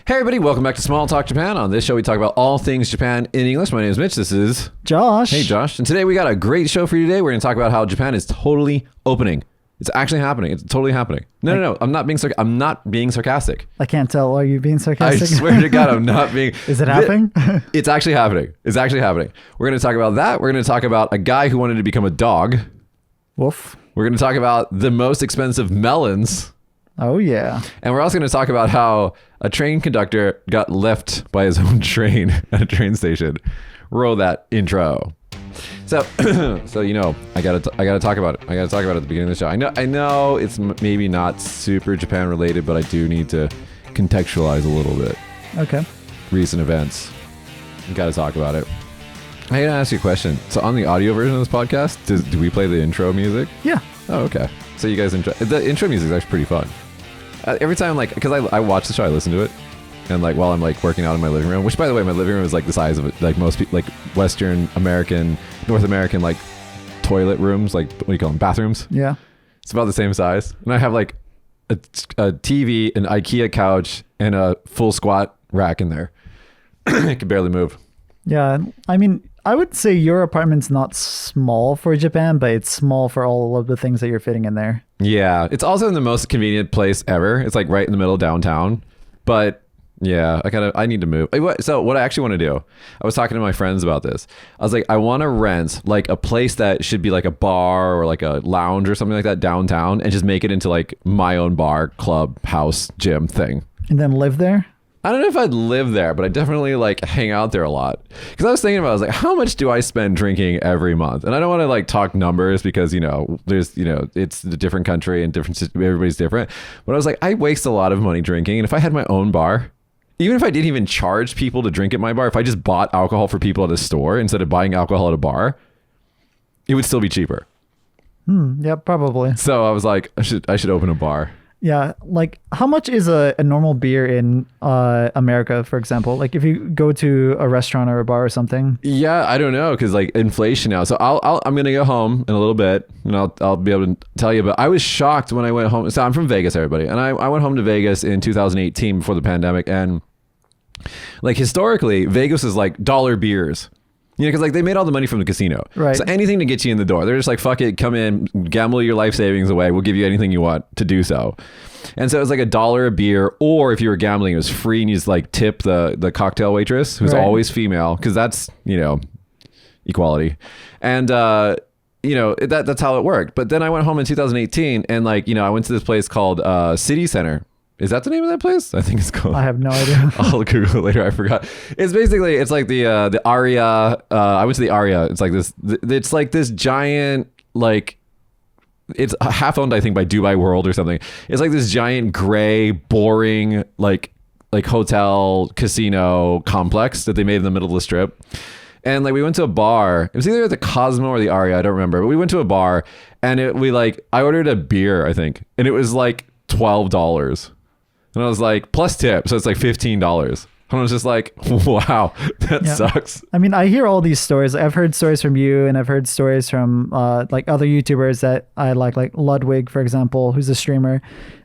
Hey everybody, welcome back to Small Talk Japan. On this show, we talk about all things Japan in English. My name is Mitch. This is Josh. Hey Josh. And today we got a great show for you today. We're going to talk about how Japan is totally opening. It's actually happening. It's totally happening. No. I'm not being sarcastic. I can't tell. Are you being sarcastic? I swear to God, I'm not being. Is it happening? It's actually happening. It's actually happening. We're going to talk about that. We're going to talk about a guy who wanted to become a dog. Woof. We're going to talk about the most expensive melons. Oh, yeah. And we're also going to talk about how a train conductor got left by his own train at a train station. Roll that intro. So you know, I gotta talk about it. I gotta talk about it at the beginning of the show. I know it's maybe not super Japan related, but I do need to contextualize a little bit. Okay. Recent events. You gotta talk about it. I gotta ask you a question. So on the audio version of this podcast, do we play the intro music? Yeah. Oh, okay. So you guys enjoy the intro music is actually pretty fun. Every time, like, because I watch the show, I listen to it, and like while I'm like working out in my living room, which by the way, my living room is like the size of like most people, like Western American, North American, like toilet rooms, like what do you call them, bathrooms? Yeah. It's about the same size, and I have like a TV, an IKEA couch, and a full squat rack in there. I can barely move. Yeah. I mean, I would say your apartment's not small for Japan, but it's small for all of the things that you're fitting in there. Yeah, it's also in the most convenient place ever. It's like right in the middle of downtown. But yeah, I need to move. So what I actually want to do, I was talking to my friends about this. I was like, I want to rent like a place that should be like a bar or like a lounge or something like that downtown, and just make it into like my own bar, club, house, gym thing. And then live there? I don't know if I'd live there, but I definitely like hang out there a lot. Because I was thinking about, I was like, how much do I spend drinking every month? And I don't want to like talk numbers because, you know, there's, you know, it's a different country and everybody's different. But I was like, I waste a lot of money drinking. And if I had my own bar, even if I didn't even charge people to drink at my bar, if I just bought alcohol for people at a store instead of buying alcohol at a bar, it would still be cheaper. Yeah, probably. So I was like, I should open a bar. Yeah, like how much is a normal beer in America, for example? Like if you go to a restaurant or a bar or something. Yeah, I don't know, because like inflation now. So I'm gonna go home in a little bit, and I'll be able to tell you. But I was shocked when I went home. So I'm from Vegas, everybody, and I went home to Vegas in 2018 before the pandemic, and like historically, Vegas is like dollar beers. You know, because like they made all the money from the casino. Right. So anything to get you in the door. They're just like, fuck it, come in, gamble your life savings away. We'll give you anything you want to do so. And so it was like $1 a beer, or if you were gambling, it was free, and you just like tip the cocktail waitress, who's always female, because that's, you know, equality. And you know, that's how it worked. But then I went home in 2018, and like, you know, I went to this place called City Center. Is that the name of that place? I think it's called. I have no idea. I'll Google it later. I forgot. It's basically, it's like the Aria. I went to the Aria. It's like this. It's like this giant, like, it's half owned, I think, by Dubai World or something. It's like this giant gray, boring, like hotel casino complex that they made in the middle of the strip. And like we went to a bar. It was either the Cosmo or the Aria. I don't remember. But we went to a bar, and I ordered a beer, I think, and it was like $12. And I was like, plus tip, so it's like $15. And I was just like, wow, that sucks. I mean, I hear all these stories. I've heard stories from you, and I've heard stories from like other YouTubers that I like Ludwig, for example, who's a streamer.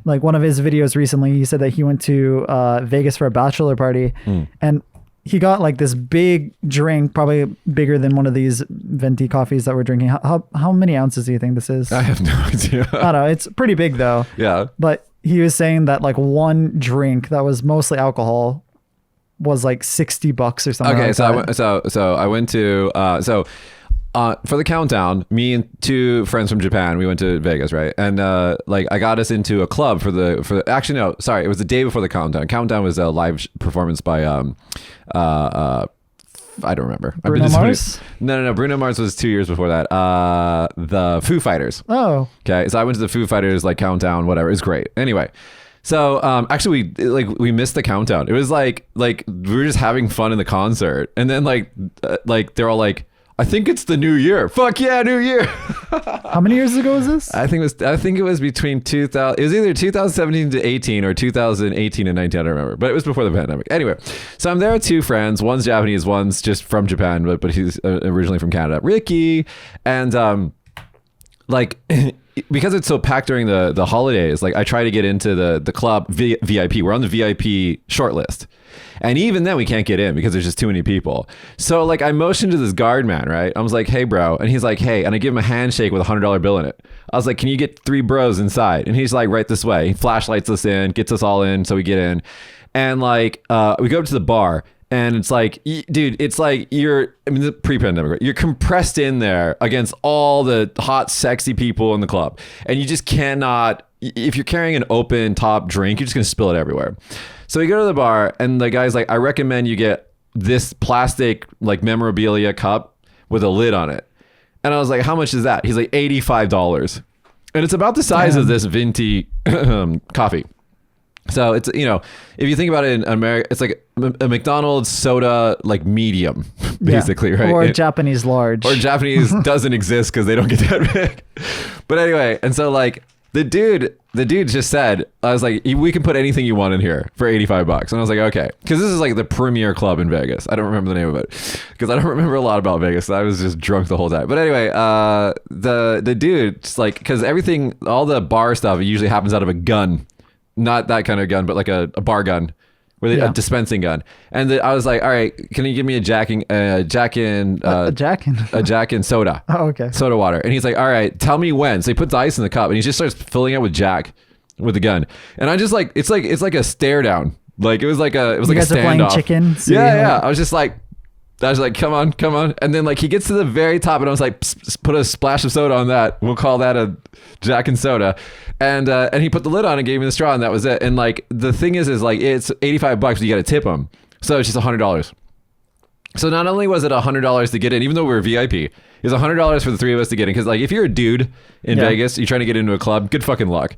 Like one of his videos recently, he said that he went to Vegas for a bachelor party, and he got like this big drink, probably bigger than one of these venti coffees that we're drinking. How many ounces do you think this is? I have no idea. I don't know. It's pretty big though. Yeah. But he was saying that like one drink that was mostly alcohol was like $60 or something. Okay, like so that. I went to for the countdown, me and two friends from Japan, we went to Vegas, right? And like I got us into a club for the actually no, sorry, it was the day before the countdown. Countdown was a live performance by I don't remember. Bruno Mars? No. Bruno Mars was 2 years before that. The Foo Fighters. Oh. Okay, so I went to the Foo Fighters like countdown, whatever. It was great. Anyway, so actually we missed the countdown. It was like we were just having fun in the concert, and then like they're all like, I think it's the new year. Fuck yeah, new year. How many years ago was this? I think it was between 2000. It was either 2017 to 18 or 2018 and 19. I don't remember, but it was before the pandemic. Anyway, so I'm there with two friends. One's Japanese, one's just from Japan, but he's originally from Canada. Ricky, and like because it's so packed during the holidays, like I try to get into the club VIP. We're on the VIP short list. And even then we can't get in because there's just too many people. So like I motioned to this guard man, right? I was like, hey bro. And he's like, hey, and I give him a handshake with a $100 bill in it. I was like, can you get 3 bros inside? And he's like, right this way. He flashlights us in, gets us all in. So we get in. And like, we go up to the bar and it's like, dude, it's like the pre-pandemic, right? You're compressed in there against all the hot, sexy people in the club. And you just cannot, if you're carrying an open top drink, you're just going to spill it everywhere. So we go to the bar and the guy's like, I recommend you get this plastic like memorabilia cup with a lid on it. And I was like, how much is that? He's like, $85. And it's about the size of this venti coffee. So it's, you know, if you think about it in America, it's like a McDonald's soda, like medium, basically, right? Or Japanese large. Or Japanese doesn't exist because they don't get that big. But anyway, and so like the dude just said, I was like, we can put anything you want in here for $85. And I was like, okay. Because this is like the premier club in Vegas. I don't remember the name of it because I don't remember a lot about Vegas. I was just drunk the whole time. But anyway, the dude's like, because everything, all the bar stuff usually happens out of a gun. Not that kind of gun, but like a bar gun, a dispensing gun. And I was like, all right, can you give me a Jack and soda? Oh, okay. Soda water. And he's like, all right, tell me when. So he puts ice in the cup and he just starts filling it with Jack with the gun. And I just like, it's like a stare down. Like it was like a standoff. Chicken. So yeah. I was like, come on. And then like he gets to the very top and I was like, put a splash of soda on that. We'll call that a Jack and soda. And he put the lid on and gave me the straw and that was it. And like the thing is like it's $85, but you got to tip him. So it's just $100. So not only was it $100 to get in, even though we were VIP, it was $100 for the 3 of us to get in. Because like if you're a dude in Vegas, you're trying to get into a club, good fucking luck.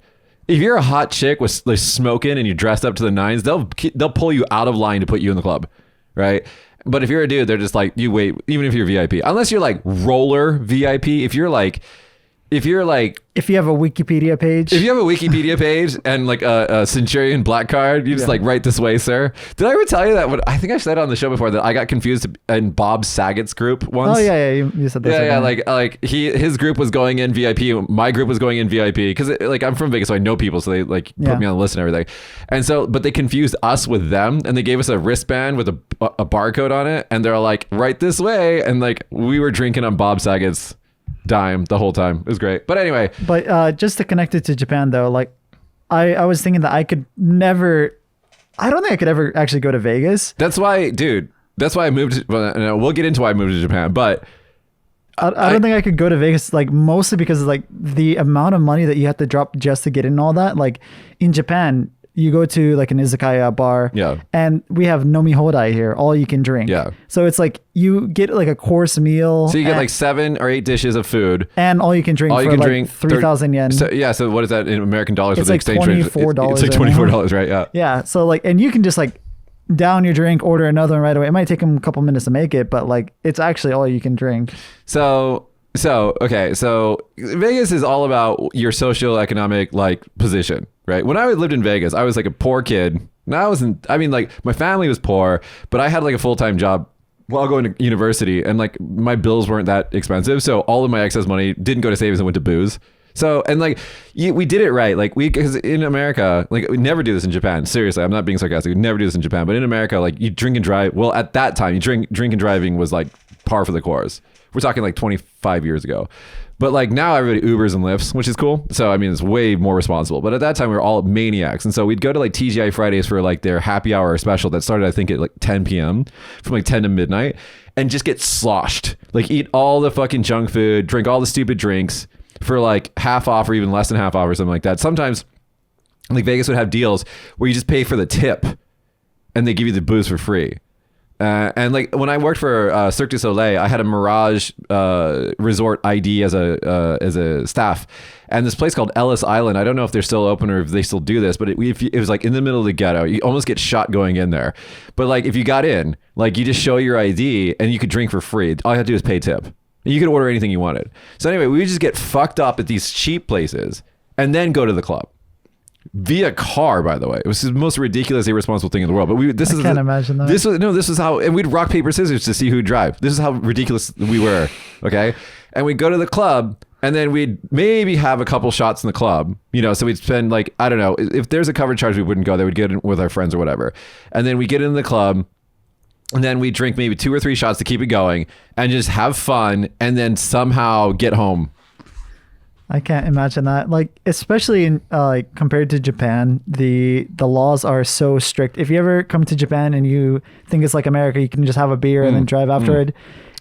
If you're a hot chick with like smoking and you're dressed up to the nines, they'll pull you out of line to put you in the club, right? But if you're a dude, they're just like, you wait, even if you're VIP, unless you're like roller VIP, if you have a Wikipedia page, and like a Centurion black card, you just like, right this way, sir. Did I ever tell you that? I think I said on the show before that I got confused in Bob Saget's group once. Oh yeah. You said that. Yeah. Like his group was going in VIP, my group was going in VIP because like I'm from Vegas, so I know people, so they like put me on the list and everything. And so, but they confused us with them, and they gave us a wristband with a barcode on it, and they're like, right this way, and like we were drinking on Bob Saget's dime the whole time. It was great. But anyway, just to connect it to Japan though, like I was thinking that I don't think I could ever actually go to Vegas. That's why I moved we'll get into why I moved to Japan, but I don't think I could go to Vegas, like mostly because of like the amount of money that you have to drop just to get in all that. Like in Japan, you go to like an izakaya bar, and we have nomi hodai here, all you can drink. Yeah. So it's like you get like a course meal. So you get like 7 or 8 dishes of food, and all you can drink for like 3,000 yen. So yeah. So what is that in American dollars? It's like $24. It's like $24, right? Yeah. Yeah. So like, and you can just like down your drink, order another one right away. It might take them a couple minutes to make it, but like it's actually all you can drink. So Vegas is all about your socioeconomic like position, right? When I lived in Vegas, I was like a poor kid. Like my family was poor, but I had like a full-time job while going to university, and like my bills weren't that expensive. So all of my excess money didn't go to savings and went to booze. So, and like we did it right. Like because in America, like we never do this in Japan. Seriously, I'm not being sarcastic. We never do this in Japan, but in America, like you drink and drive. Well, at that time, drink and driving was like par for the course. We're talking like 25 years ago. But like now everybody Ubers and Lyfts, which is cool. So I mean, it's way more responsible. But at that time we were all maniacs. And so we'd go to like TGI Fridays for like their happy hour special that started, I think, at like 10 p.m. from like 10 to midnight, and just get sloshed. Like eat all the fucking junk food, drink all the stupid drinks for like half off or even less than half off or something like that. Sometimes like Vegas would have deals where you just pay for the tip and they give you the booze for free. And like when I worked for Cirque du Soleil, I had a Mirage resort ID as a staff, and this place called Ellis Island. I don't know if they're still open or if they still do this, but it was like in the middle of the ghetto. You almost get shot going in there. But like if you got in, like you just show your ID and you could drink for free. All you had to do is pay tip. You could order anything you wanted. So anyway, we would just get fucked up at these cheap places and then go to the club. Via car, by the way. It was the most ridiculous, irresponsible thing in the world. But I can't imagine that. This was how, and we'd rock, paper, scissors to see who'd drive. This is how ridiculous we were, okay? And we'd go to the club, And then we'd maybe have a couple shots in the club, you know, so we'd spend like, I don't know, if there's a covered charge, we wouldn't go there. We'd get in with our friends or whatever. And then we get in the club and then we drink maybe 2 or 3 shots to keep it going and just have fun and then somehow get home. I can't imagine that. Like, especially in like compared to Japan, the laws are so strict. If you ever come to Japan and you think it's like America, you can just have a beer and then drive afterward.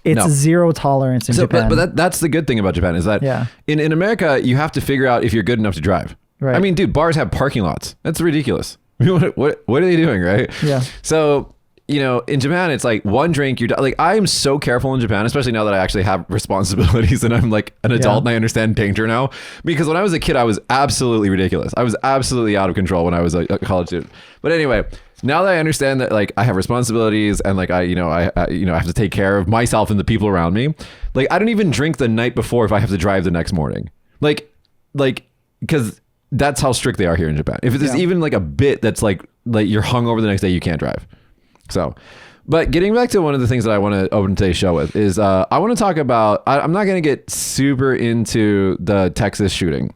It's zero tolerance in Japan. But that's the good thing about Japan is that in America, you have to figure out if you're good enough to drive. Right. I mean, dude, bars have parking lots. That's ridiculous. What are they doing, right? Yeah. So, you know, in Japan, it's like one drink, you're like, I am so careful in Japan, especially now that I actually have responsibilities and I'm like an adult and I understand danger now. Because when I was a kid, I was absolutely ridiculous. I was absolutely out of control when I was a college student. But anyway, now that I understand that like I have responsibilities and like I have to take care of myself and the people around me, like I don't even drink the night before if I have to drive the next morning. Like because that's how strict they are here in Japan. If there's even like a bit that's like you're hungover the next day, you can't drive. So, but getting back to one of the things that I want to open today's show with is I want to talk about, I'm not going to get super into the Texas shooting.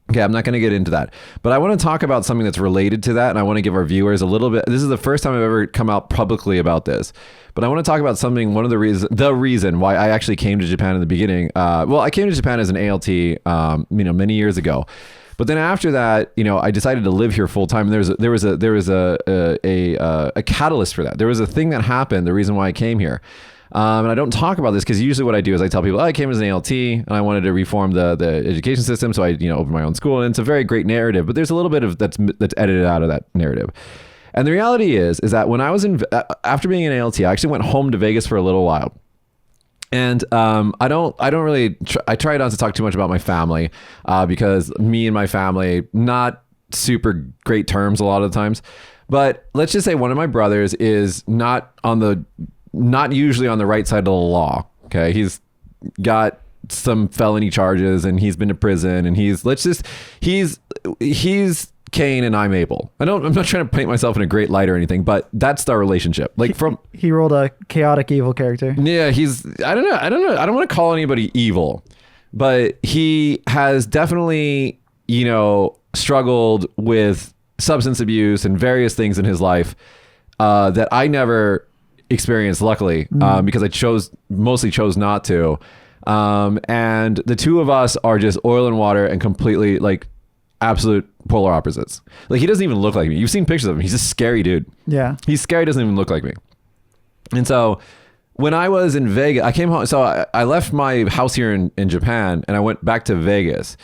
Okay, I'm not going to get into that, but I want to talk about something that's related to that, and I want to give our viewers a little bit. This is the first time I've ever come out publicly about this, but I want to talk about something. One of the reason why I actually came to Japan in the beginning. Well, I came to Japan as an ALT, many years ago, but then after that, I decided to live here full time. And there was a catalyst for that. There was a thing that happened. The reason why I came here. And I don't talk about this because usually what I do is I tell people, I came as an ALT and I wanted to reform the education system. So I, opened my own school, and it's a very great narrative, but there's a little bit of that's edited out of that narrative. And the reality is that when I was after being an ALT, I actually went home to Vegas for a little while. And I try not to talk too much about my family because me and my family, not super great terms a lot of the times. But let's just say one of my brothers is not usually on the right side of the law. Okay. He's got some felony charges and he's been to prison, and he's Cain and I'm Abel. I'm not trying to paint myself in a great light or anything, but that's our relationship. Like he rolled a chaotic evil character. Yeah. I don't know. I don't want to call anybody evil, but he has definitely, struggled with substance abuse and various things in his life that I never experienced, luckily, because I mostly chose not to. And the two of us are just oil and water and completely like absolute polar opposites. Like, he doesn't even look like me. You've seen pictures of him. He's a scary dude. Yeah. He's scary, doesn't even look like me. And so when I was in Vegas, I came home. So I left my house here in Japan and I went back to Vegas.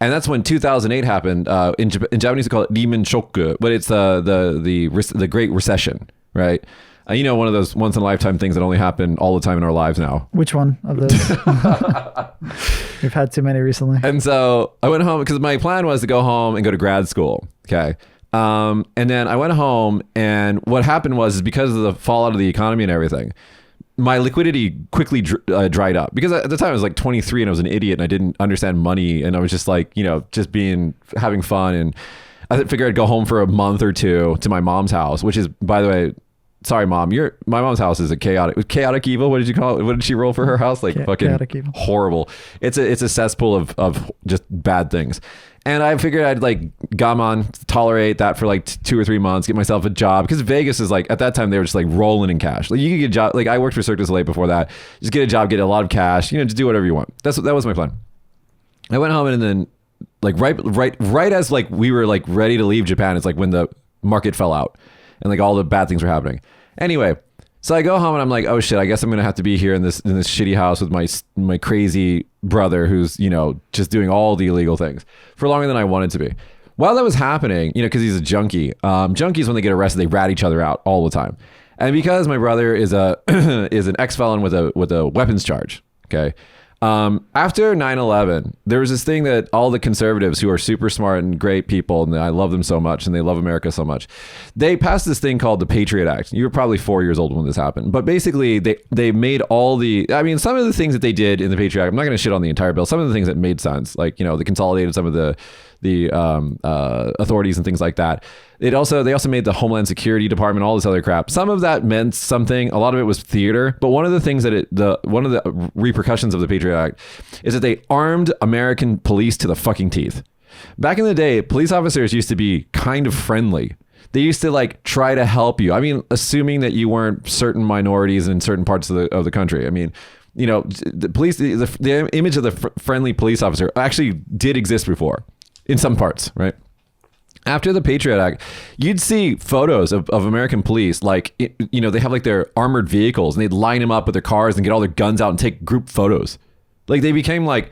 And that's when 2008 happened. In Japanese, they call it Rimen Shoku, but it's the Great Recession, right? One of those once in a lifetime things that only happen all the time in our lives now. Which one of those? We've had too many recently. And so I went home because my plan was to go home and go to grad school. Okay. And then I went home, and what happened was because of the fallout of the economy and everything, my liquidity quickly dried up, because at the time I was like 23 and I was an idiot and I didn't understand money, and I was just like, just having fun. And I figured I'd go home for a month or two to my mom's house, which is, by the way, sorry, Mom, my mom's house is a chaotic evil. What did you call it? What did she roll for her house? Like fucking horrible. It's a cesspool of just bad things. And I figured I'd like tolerate that for like 2 or 3 months, get myself a job, because Vegas is like, at that time they were just like rolling in cash. Like, you could get a job. Like, I worked for Cirque du Soleil before that. Just get a job, get a lot of cash, just do whatever you want. That was my plan. I went home, and then like right as like we were like ready to leave Japan, it's like when the market fell out and like all the bad things were happening. Anyway, so I go home and I'm like, oh shit, I guess I'm gonna have to be here in this shitty house with my crazy brother who's just doing all the illegal things for longer than I wanted to be. While that was happening, because he's a junkie. Junkies, when they get arrested, they rat each other out all the time. And because my brother is an ex-felon with a weapons charge. Okay. After 9/11, there was this thing that all the conservatives, who are super smart and great people, and I love them so much, and they love America so much, they passed this thing called the Patriot Act. You were probably 4 years old when this happened, but basically they made some of the things that they did in the Patriot Act, I'm not going to shit on the entire bill. Some of the things that made sense, like, they consolidated some of the authorities and things like that. They also made the Homeland Security Department, all this other crap. Some of that meant something. A lot of it was theater. But one of the things one of the repercussions of the Patriot Act is that they armed American police to the fucking teeth. Back in the day, police officers used to be kind of friendly. They used to like try to help you. I mean, assuming that you weren't certain minorities in certain parts of the country. I mean, you know, the police, the image of the friendly police officer actually did exist before in some parts, right? After the Patriot Act, you'd see photos of American police, like, you know, they have like their armored vehicles and they'd line them up with their cars and get all their guns out and take group photos. Like they became like,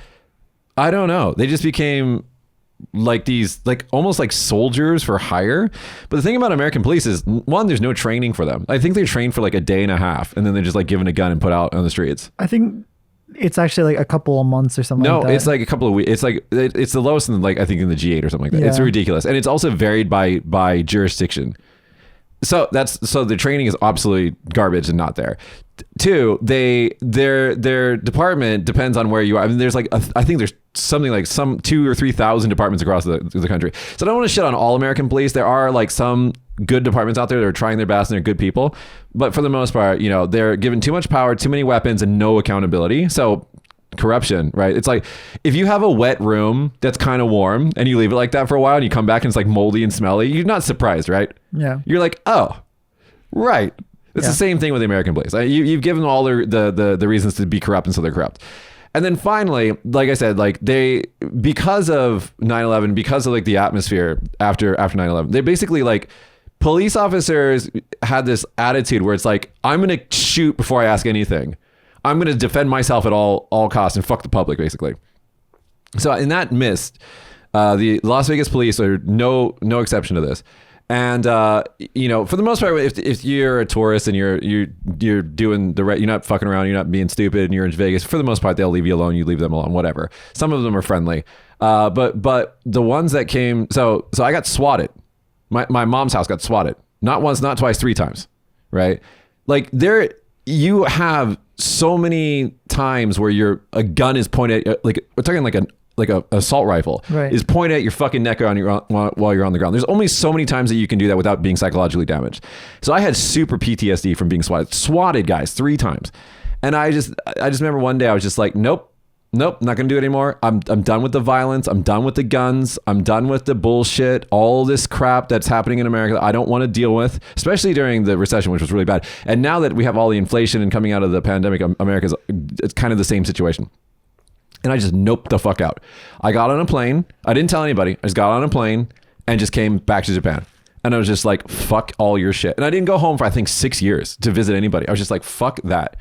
I don't know. They just became like these, like almost like soldiers for hire. But the thing about American police is, one, there's no training for them. I think they're trained for like a day and a half and then they're just like given a gun and put out on the streets. I think it's actually like a couple of months or something like that. No, it's like a couple of weeks. It's like, it's the lowest in like, I think in the G8 or something like that. Yeah. It's ridiculous. And it's also varied by jurisdiction. So the training is absolutely garbage and not there. Two, their department depends on where you are. I mean, there's like I think there's something like some 2,000 or 3,000 departments across the country. So I don't want to shit on all American police. There are like some good departments out there that are trying their best and they're good people, but for the most part, you know, they're given too much power, too many weapons, and no accountability. So corruption, right? It's like if you have a wet room that's kind of warm and you leave it like that for a while and you come back and it's like moldy and smelly, you're not surprised, right? Yeah. You're like, oh, right. It's the same thing with the American police. You've given them all the reasons to be corrupt, and so they're corrupt. And then finally, like I said, like because of 9/11, because of like the atmosphere after 9/11, they basically like police officers had this attitude where it's like, I'm going to shoot before I ask anything. I'm going to defend myself at all costs and fuck the public, basically. So in that mist, the Las Vegas police are no exception to this. And you know, for the most part, if you're a tourist and you're doing the right, you're not fucking around, you're not being stupid, and you're in Vegas, for the most part, they'll leave you alone. You leave them alone, whatever. Some of them are friendly, but the ones that came, so I got swatted. My mom's house got swatted. Not once, not twice, 3 times, right? Like you have so many times where a gun is pointed at, like we're talking like a assault rifle, right, is pointed at your fucking neck while you're on the ground. There's only so many times that you can do that without being psychologically damaged. So I had super PTSD from being swatted guys 3 times. And I just remember one day I was just like, nope, not gonna do it anymore. I'm done with the violence. I'm done with the guns. I'm done with the bullshit. All this crap that's happening in America that I don't want to deal with, especially during the recession, which was really bad. And now that we have all the inflation and coming out of the pandemic, it's kind of the same situation. And I just noped the fuck out. I got on a plane. I didn't tell anybody. I just got on a plane and just came back to Japan. And I was just like, fuck all your shit. And I didn't go home for, I think, 6 years to visit anybody. I was just like, fuck that.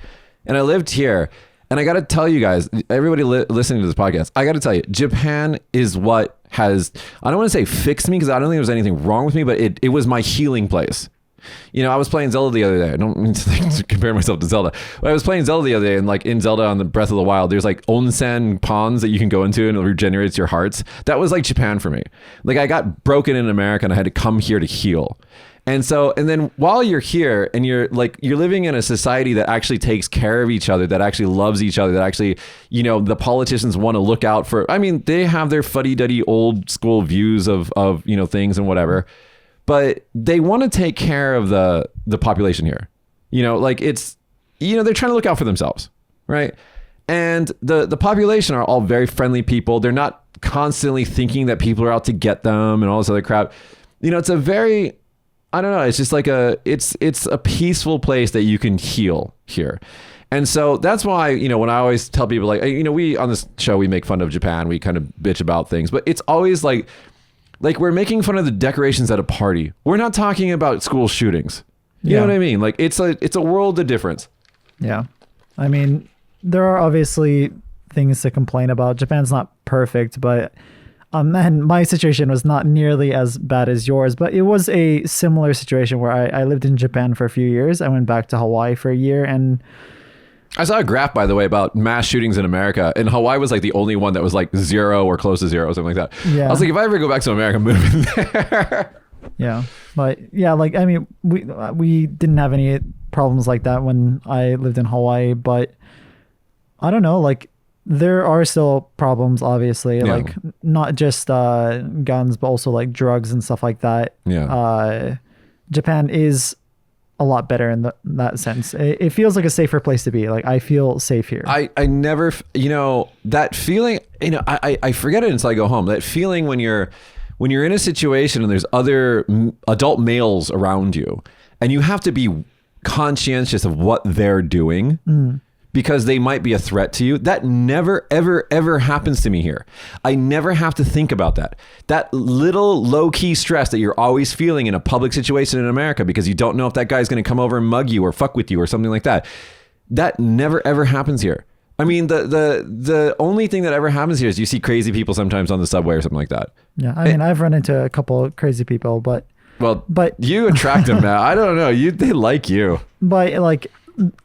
And I lived here. And I got to tell you guys, everybody listening to this podcast, I got to tell you, Japan is what has, I don't want to say fixed me because I don't think there was anything wrong with me, but it was my healing place. You know, I was playing Zelda the other day. I don't mean to compare myself to Zelda, but I was playing Zelda the other day, and like in Zelda on the Breath of the Wild, there's like onsen ponds that you can go into and it regenerates your hearts. That was like Japan for me. Like I got broken in America and I had to come here to heal. And then while you're here and you're living in a society that actually takes care of each other, that actually loves each other, that actually, you know, the politicians want to look out for, I mean, they have their fuddy-duddy old school views of, you know, things and whatever, but they want to take care of the population here. You know, like it's, you know, they're trying to look out for themselves, right? And the population are all very friendly people. They're not constantly thinking that people are out to get them and all this other crap. You know, it's a very, I don't know, it's just like it's a peaceful place that you can heal here. And so that's why, you know, when I always tell people like, you know, we on this show, we make fun of Japan, we kind of bitch about things, but it's always like we're making fun of the decorations at a party. We're not talking about school shootings. You know what I mean? Like it's a world of difference. Yeah. I mean, there are obviously things to complain about. Japan's not perfect, but and my situation was not nearly as bad as yours, but it was a similar situation where I lived in Japan for a few years. I went back to Hawaii for a year, and I saw a graph, by the way, about mass shootings in America, and Hawaii was like the only one that was like 0 or close to 0 or something like that. Yeah. I was like, if I ever go back to America, I'm moving there. Yeah. But yeah, like, I mean, we didn't have any problems like that when I lived in Hawaii, but I don't know, like there are still problems, obviously, Yeah. like not just guns, but also like drugs and stuff like that. Yeah. Japan is a lot better in that sense. It feels like a safer place to be. Like I feel safe here. I never, that feeling, I forget it until I go home. That feeling when you're in a situation and there's other adult males around you and you have to be conscientious of what they're doing because they might be a threat to you. That never, ever, ever happens to me here. I never have to think about that. That little low-key stress that you're always feeling in a public situation in America because you don't know if that guy's going to come over and mug you or fuck with you or something like that. That never, ever happens here. I mean, the only thing that ever happens here is you see crazy people sometimes on the subway or something like that. Yeah, I mean, I've run into a couple of crazy people, but you attract them now. I don't know. They like you. But like,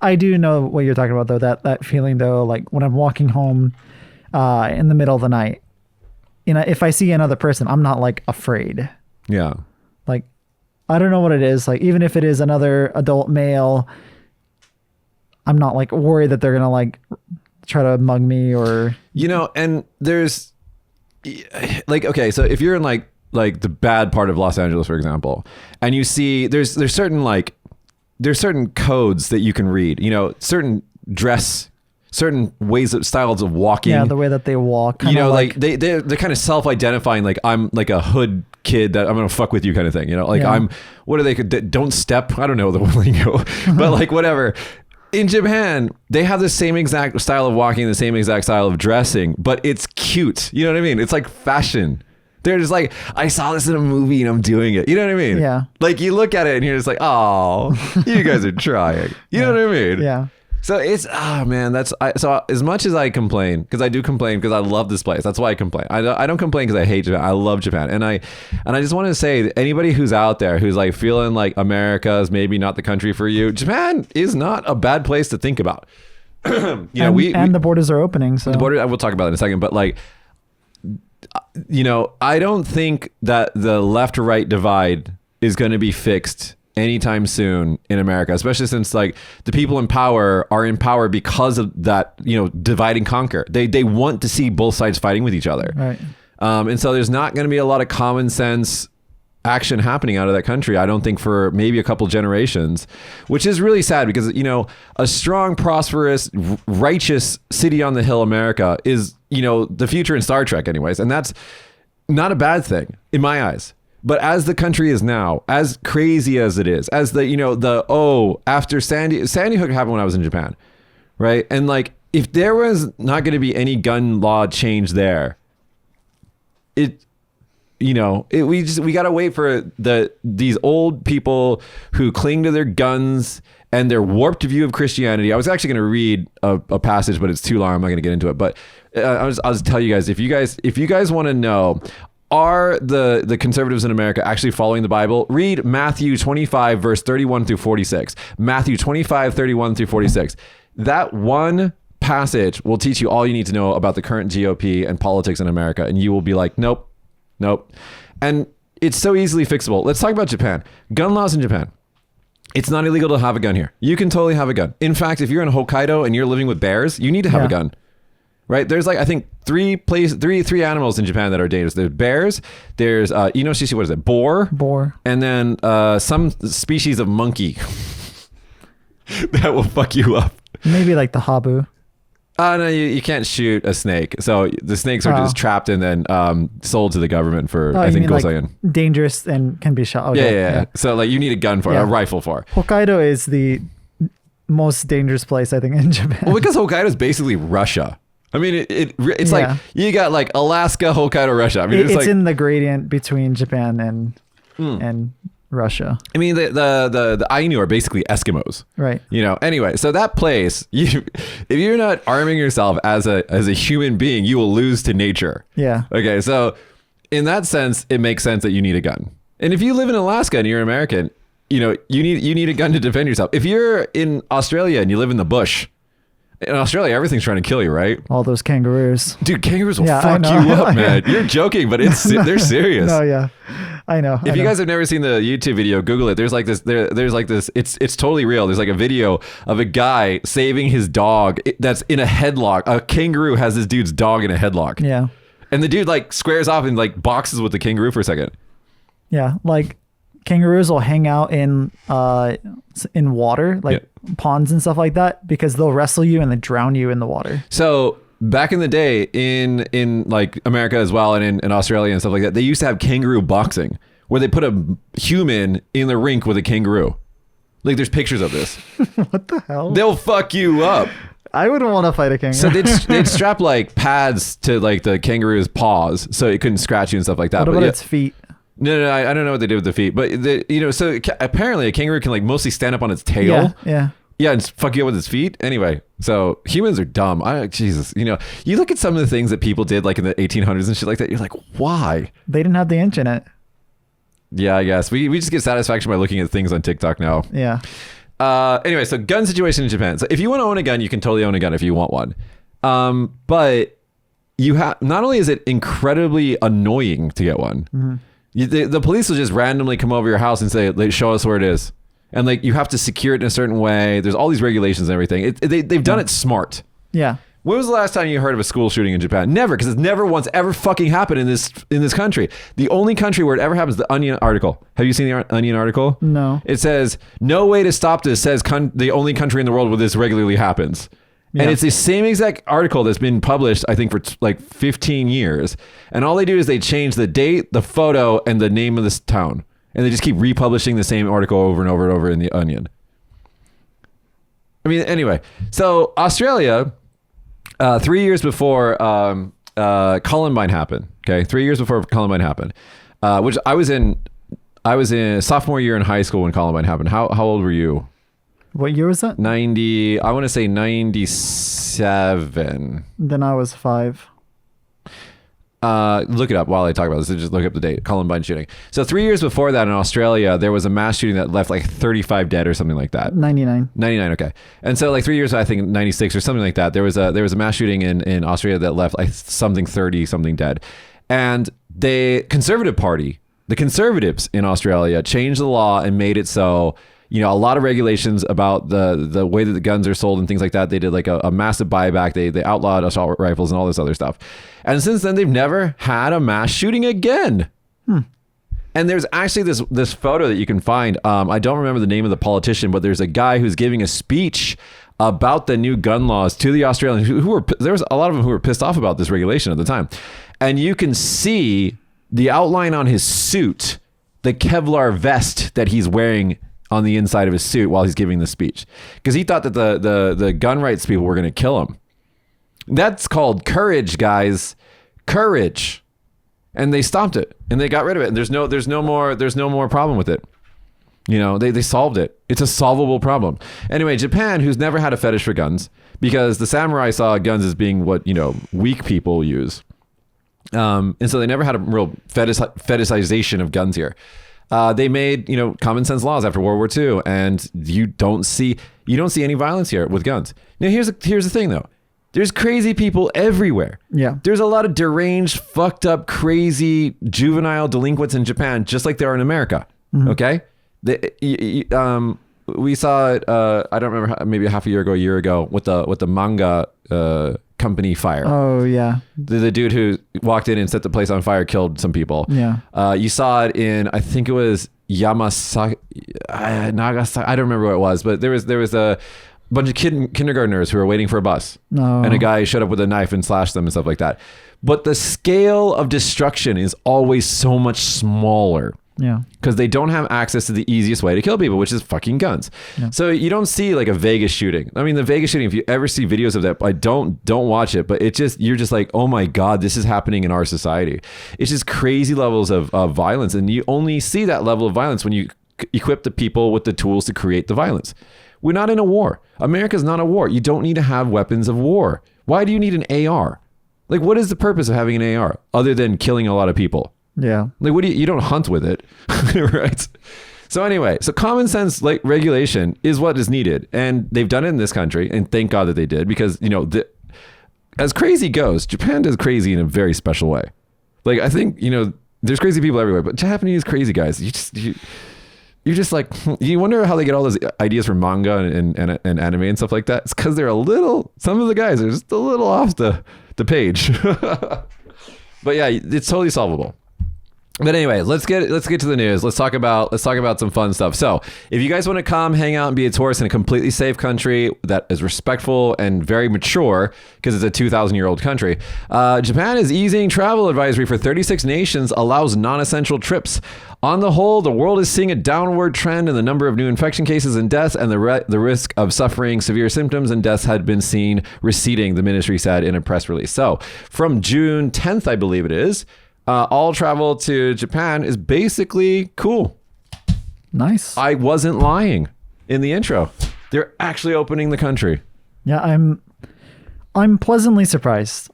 I do know what you're talking about though. That feeling though, like when I'm walking home, in the middle of the night, if I see another person, I'm not like afraid. Yeah. Like, I don't know what it is. Like, even if it is another adult male, I'm not like worried that they're gonna like try to mug me or and there's like, okay, so if you're in like the bad part of Los Angeles, for example, and you see there's certain codes that you can read, certain dress, certain styles of walking. Yeah, the way that they walk. Like they're kind of self-identifying, like I'm like a hood kid that I'm gonna fuck with you kind of thing. I'm, what are they? Don't step. I don't know the lingo, but like whatever. In Japan, they have the same exact style of walking, the same exact style of dressing, but it's cute. You know what I mean? It's like fashion. They're just like, I saw this in a movie and I'm doing it. You know what I mean? Yeah. Like you look at it and you're just like, oh, you guys are trying. You know what I mean? Yeah. So it's, man, so as much as I complain, because I do complain because I love this place. That's why I complain. I don't complain because I hate Japan. I love Japan. And I just want to say that anybody who's out there who's like feeling like America is maybe not the country for you, Japan is not a bad place to think about. And the borders are opening. So the border, we'll talk about it in a second, but like, I don't think that the left to right divide is going to be fixed anytime soon in America, especially since like the people in power are in power because of that, divide and conquer. They want to see both sides fighting with each other. Right. And so there's not going to be a lot of common sense action happening out of that country, I don't think, for maybe a couple generations, which is really sad because, a strong, prosperous, righteous city on the hill, America, is, the future in Star Trek anyways. And that's not a bad thing in my eyes. But as the country is now, as crazy as it is, as after Sandy Hook happened when I was in Japan, right? And like, if there was not going to be any gun law change there, we got to wait for these old people who cling to their guns and their warped view of Christianity. I was actually going to read a passage, but it's too long. I'm not going to get into it. But I'll just tell you guys, if you guys want to know, are the conservatives in America actually following the Bible? Read Matthew 25, verse 31 through 46. Matthew 25, 31 through 46. That one passage will teach you all you need to know about the current GOP and politics in America. And you will be like, nope. And it's so easily fixable. Let's talk about Japan. Gun laws in Japan. It's not illegal to have a gun here. You can totally have a gun. In fact, if you're in Hokkaido and you're living with bears, you need to have a gun. Right? There's like, I think three animals in Japan that are dangerous. There's bears, there's Inoshishi, what is it? Boar. And then some species of monkey that will fuck you up. Maybe like the habu. No, you can't shoot a snake. So the snakes are just trapped and then sold to the government for, I think, like dangerous and can be shot. Okay. Yeah. So like you need a gun for a rifle for. Hokkaido is the most dangerous place, I think, in Japan. Well, because Hokkaido is basically Russia. I mean, it's like you got like Alaska, Hokkaido, Russia. I mean, it's like in the gradient between Japan and Russia. I mean, the Ainu are basically Eskimos, right? Anyway, so that place, if you're not arming yourself as a human being, you will lose to nature. Yeah. Okay, so in that sense, it makes sense that you need a gun. And if you live in Alaska and you're American, you need a gun to defend yourself. If you're in Australia and you live in the bush, In Australia, everything's trying to kill you, right? All those kangaroos. Dude, kangaroos will Yeah, I fuck know. you up, man. You're joking, but they're serious. No, yeah, I know. If you guys have never seen the YouTube video, Google it. There's like this. There's like this. It's totally real. There's like a video of a guy saving his dog that's in a headlock. A kangaroo has this dude's dog in a headlock. Yeah. And the dude like squares off and like boxes with the kangaroo for a second. Yeah, like kangaroos will hang out in water, like ponds and stuff like that, because they'll wrestle you and then drown you in the water. So back in the day, in like America as well, and in Australia and stuff like that, they used to have kangaroo boxing, where they put a human in the rink with a kangaroo. Like, there's pictures of this. What the hell? They'll fuck you up. I wouldn't want to fight a kangaroo. So they'd strap like pads to like the kangaroo's paws so it couldn't scratch you and stuff like that. What about its feet? No, I don't know what they did with the feet, but so apparently a kangaroo can like mostly stand up on its tail. Yeah, and fuck you up with its feet. Anyway, so humans are dumb. Jesus, you look at some of the things that people did like in the 1800s and shit like that. You're like, why? They didn't have the internet. Yeah, I guess we just get satisfaction by looking at things on TikTok now. Yeah. Anyway, so gun situation in Japan. So if you want to own a gun, you can totally own a gun if you want one. But you have, not only is it incredibly annoying to get one, the police will just randomly come over your house and say, like, show us where it is. And like, you have to secure it in a certain way. There's all these regulations and everything. They've done it smart. Yeah. When was the last time you heard of a school shooting in Japan? Never, because it's never once ever fucking happened in this country. The only country where it ever happens, the Onion article. Have you seen the Onion article? No. It says, no way to stop this, says the only country in the world where this regularly happens. Yeah. And it's the same exact article that's been published, I think, for like 15 years. And all they do is they change the date, the photo, and the name of this town. And they just keep republishing the same article over and over and over in the Onion. I mean, anyway. So Australia, 3 years before Columbine happened, okay? 3 years before Columbine happened, which I was in sophomore year in high school when Columbine happened. How old were you? What year was that? 90, I want to say 97. Then I was 5. Look it up while I talk about this. Just look up the date. Columbine shooting. So 3 years before that in Australia, there was a mass shooting that left like 35 dead or something like that. 99. 99, okay. And so like 3 years, I think 96 or something like that, there was a mass shooting in Australia that left like something 30 something dead. And the Conservative Party, the Conservatives in Australia changed the law and made it so, a lot of regulations about the way that the guns are sold and things like that. They did like a massive buyback. They outlawed assault rifles and all this other stuff. And since then, they've never had a mass shooting again. And there's actually this photo that you can find. I don't remember the name of the politician, but there's a guy who's giving a speech about the new gun laws to the Australians there was a lot of them who were pissed off about this regulation at the time. And you can see the outline on his suit, the Kevlar vest that he's wearing on the inside of his suit while he's giving the speech, because he thought that the gun rights people were going to kill him. That's called courage, guys. Courage. And they stopped it and they got rid of it. And there's no more problem with it. They solved it. It's a solvable problem. Anyway, Japan, who's never had a fetish for guns, because the samurai saw guns as being what, weak people use. And so they never had a real fetishization of guns here. They made, common sense laws after World War II, and you don't see any violence here with guns. Now, here's the thing, though. There's crazy people everywhere. Yeah. There's a lot of deranged, fucked up, crazy, juvenile delinquents in Japan, just like there are in America. Mm-hmm. Okay? We saw it, I don't remember, maybe a year ago, with the manga company fire. Oh, yeah. The dude who walked in and set the place on fire killed some people. Yeah. You saw it in, I think it was Nagasaki. I don't remember what it was, but there was a bunch of kindergartners who were waiting for a bus. Oh. And a guy showed up with a knife and slashed them and stuff like that. But the scale of destruction is always so much smaller. Yeah. Because they don't have access to the easiest way to kill people, which is fucking guns. Yeah. So you don't see like a Vegas shooting. I mean, the Vegas shooting, if you ever see videos of that, don't watch it, but you're just like, oh my God, this is happening in our society. It's just crazy levels of violence. And you only see that level of violence when you equip the people with the tools to create the violence. We're not in a war. America's not a war. You don't need to have weapons of war. Why do you need an AR? Like, what is the purpose of having an AR other than killing a lot of people? Yeah. Like, you don't hunt with it, right? So anyway, so common sense like regulation is what is needed, and they've done it in this country, and thank God that they did, because as crazy goes, Japan does crazy in a very special way. Like I think there's crazy people everywhere, but Japanese crazy guys, you're just like, you wonder how they get all those ideas from manga and anime and stuff like that. It's because some of the guys are just a little off the page. But yeah, it's totally solvable. But anyway, let's get to the news. Let's talk about some fun stuff. So if you guys want to come hang out and be a tourist in a completely safe country that is respectful and very mature, because it's a 2,000-year-old country, Japan is easing travel advisory for 36 nations, allows non-essential trips. On the whole, the world is seeing a downward trend in the number of new infection cases and deaths, and the risk of suffering severe symptoms and deaths had been seen receding, the ministry said in a press release. So from June 10th, I believe it is, all travel to Japan is basically cool. Nice. I wasn't lying in the intro. They're actually opening the country. Yeah, I'm pleasantly surprised.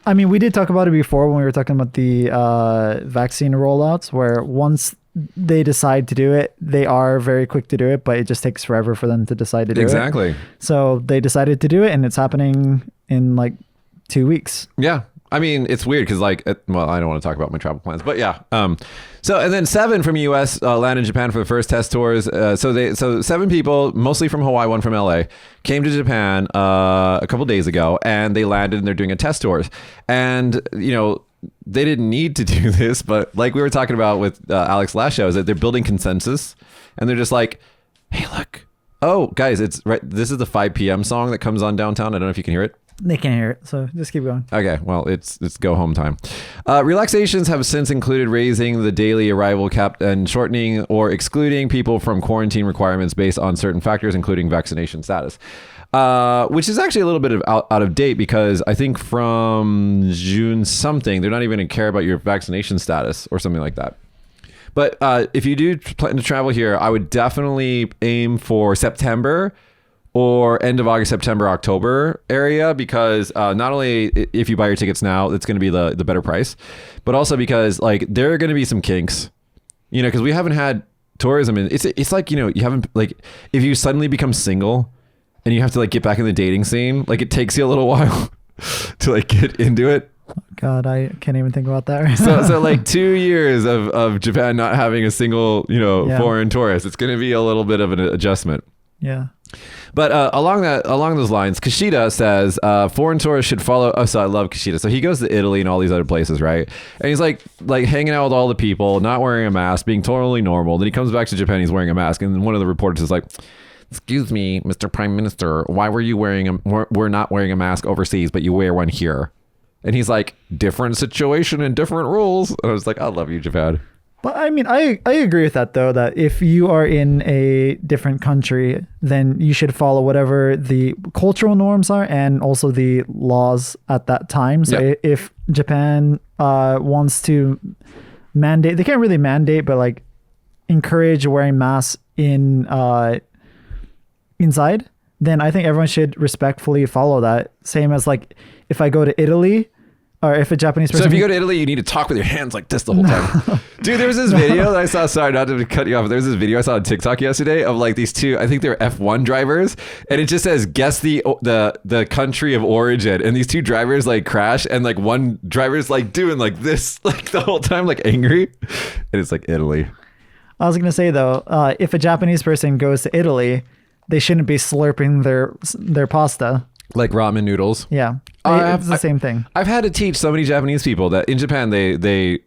I mean, we did talk about it before when we were talking about the vaccine rollouts, where once they decide to do it, they are very quick to do it, but it just takes forever for them to decide to do it. Exactly. So they decided to do it, and it's happening in like 2 weeks. Yeah. I mean, it's weird because I don't want to talk about my travel plans, but yeah. So and then 7 from US landed in Japan for the first test tours. So 7 people, mostly from Hawaii, 1 from LA, came to Japan a couple days ago, and they landed and they're doing a test tours. And they didn't need to do this, but like we were talking about with Alex last show, is that they're building consensus, and they're just like, hey, look, oh guys, it's right. This is the 5 p.m. song that comes on downtown. I don't know if you can hear it. They can't hear it, so just keep going. Okay, well, it's go home time. Relaxations have since included raising the daily arrival cap and shortening or excluding people from quarantine requirements based on certain factors, including vaccination status, which is actually a little bit out of date, because I think from June something, they're not even going to care about your vaccination status or something like that. But if you do plan to travel here, I would definitely aim for September or end of August, September, October area, because not only if you buy your tickets now, it's going to be the better price, but also because like there are going to be some kinks, because we haven't had tourism, and it's like, you haven't, like, if you suddenly become single and you have to like get back in the dating scene, like it takes you a little while to like get into it. God, I can't even think about that right so like 2 years of Japan not having a single, foreign tourist, it's going to be a little bit of an adjustment. Yeah. But along those lines, Kishida says foreign tourists should follow. Oh, so I love Kishida. So he goes to Italy and all these other places, right? And he's like hanging out with all the people, not wearing a mask, being totally normal. Then he comes back to Japan, he's wearing a mask, and one of the reporters is like, "Excuse me, Mr. Prime Minister, why were you we're not wearing a mask overseas, but you wear one here?" And he's like, "Different situation and different rules." And I was like, "I love you, Japan." But I mean, I agree with that, though, that if you are in a different country, then you should follow whatever the cultural norms are and also the laws at that time. So if Japan wants to mandate, they can't really mandate, but like encourage wearing masks inside, then I think everyone should respectfully follow that. Same as like if I go to Italy, or if a Japanese person... So if you go to Italy, you need to talk with your hands like this the whole time. Dude, there was this video that I saw, sorry, not to cut you off, but there was this video I saw on TikTok yesterday of like these two, I think they're F1 drivers, and it just says, guess the country of origin. And these two drivers like crash, and like one driver's like doing like this, like the whole time, like angry. And it's like Italy. I was going to say though, if a Japanese person goes to Italy, they shouldn't be slurping their pasta. Like ramen noodles. Yeah. It's the same thing. I've had to teach so many Japanese people that in Japan, they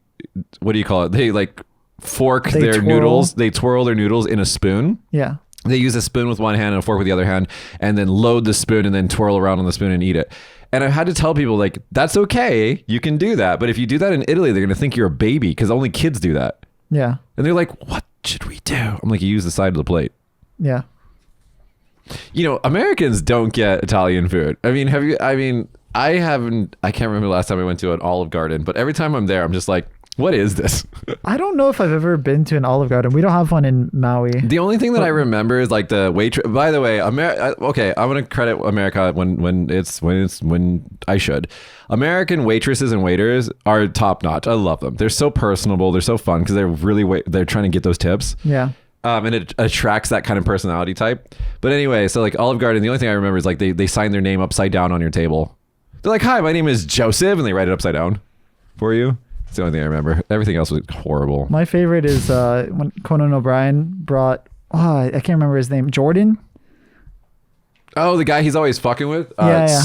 what do you call it? They like fork their noodles. They twirl their noodles in a spoon. Yeah. They use a spoon with one hand and a fork with the other hand, and then load the spoon and then twirl around on the spoon and eat it. And I've had to tell people like, that's okay. You can do that. But if you do that in Italy, they're going to think you're a baby, because only kids do that. Yeah. And they're like, what should we do? I'm like, you use the side of the plate. Yeah. Americans don't get Italian food. I mean, I can't remember the last time I went to an Olive Garden, but every time I'm there, I'm just like, What is this? I don't know if I've ever been to an Olive Garden. We don't have one in Maui. The only thing that I remember is like the waitress. By the way, okay, I'm gonna credit America when I should. American waitresses and waiters are top notch. I love them. They're so personable. They're so fun because they're trying to get those tips. Yeah. And it attracts that kind of personality type. But anyway, so like Olive Garden, the only thing I remember is like they sign their name upside down on your table. They're like, "Hi, my name is Joseph," and they write it upside down for you. It's the only thing I remember. Everything else was horrible. My favorite is when Conan O'Brien brought, I can't remember his name, Jordan? Oh, the guy he's always fucking with? Yeah.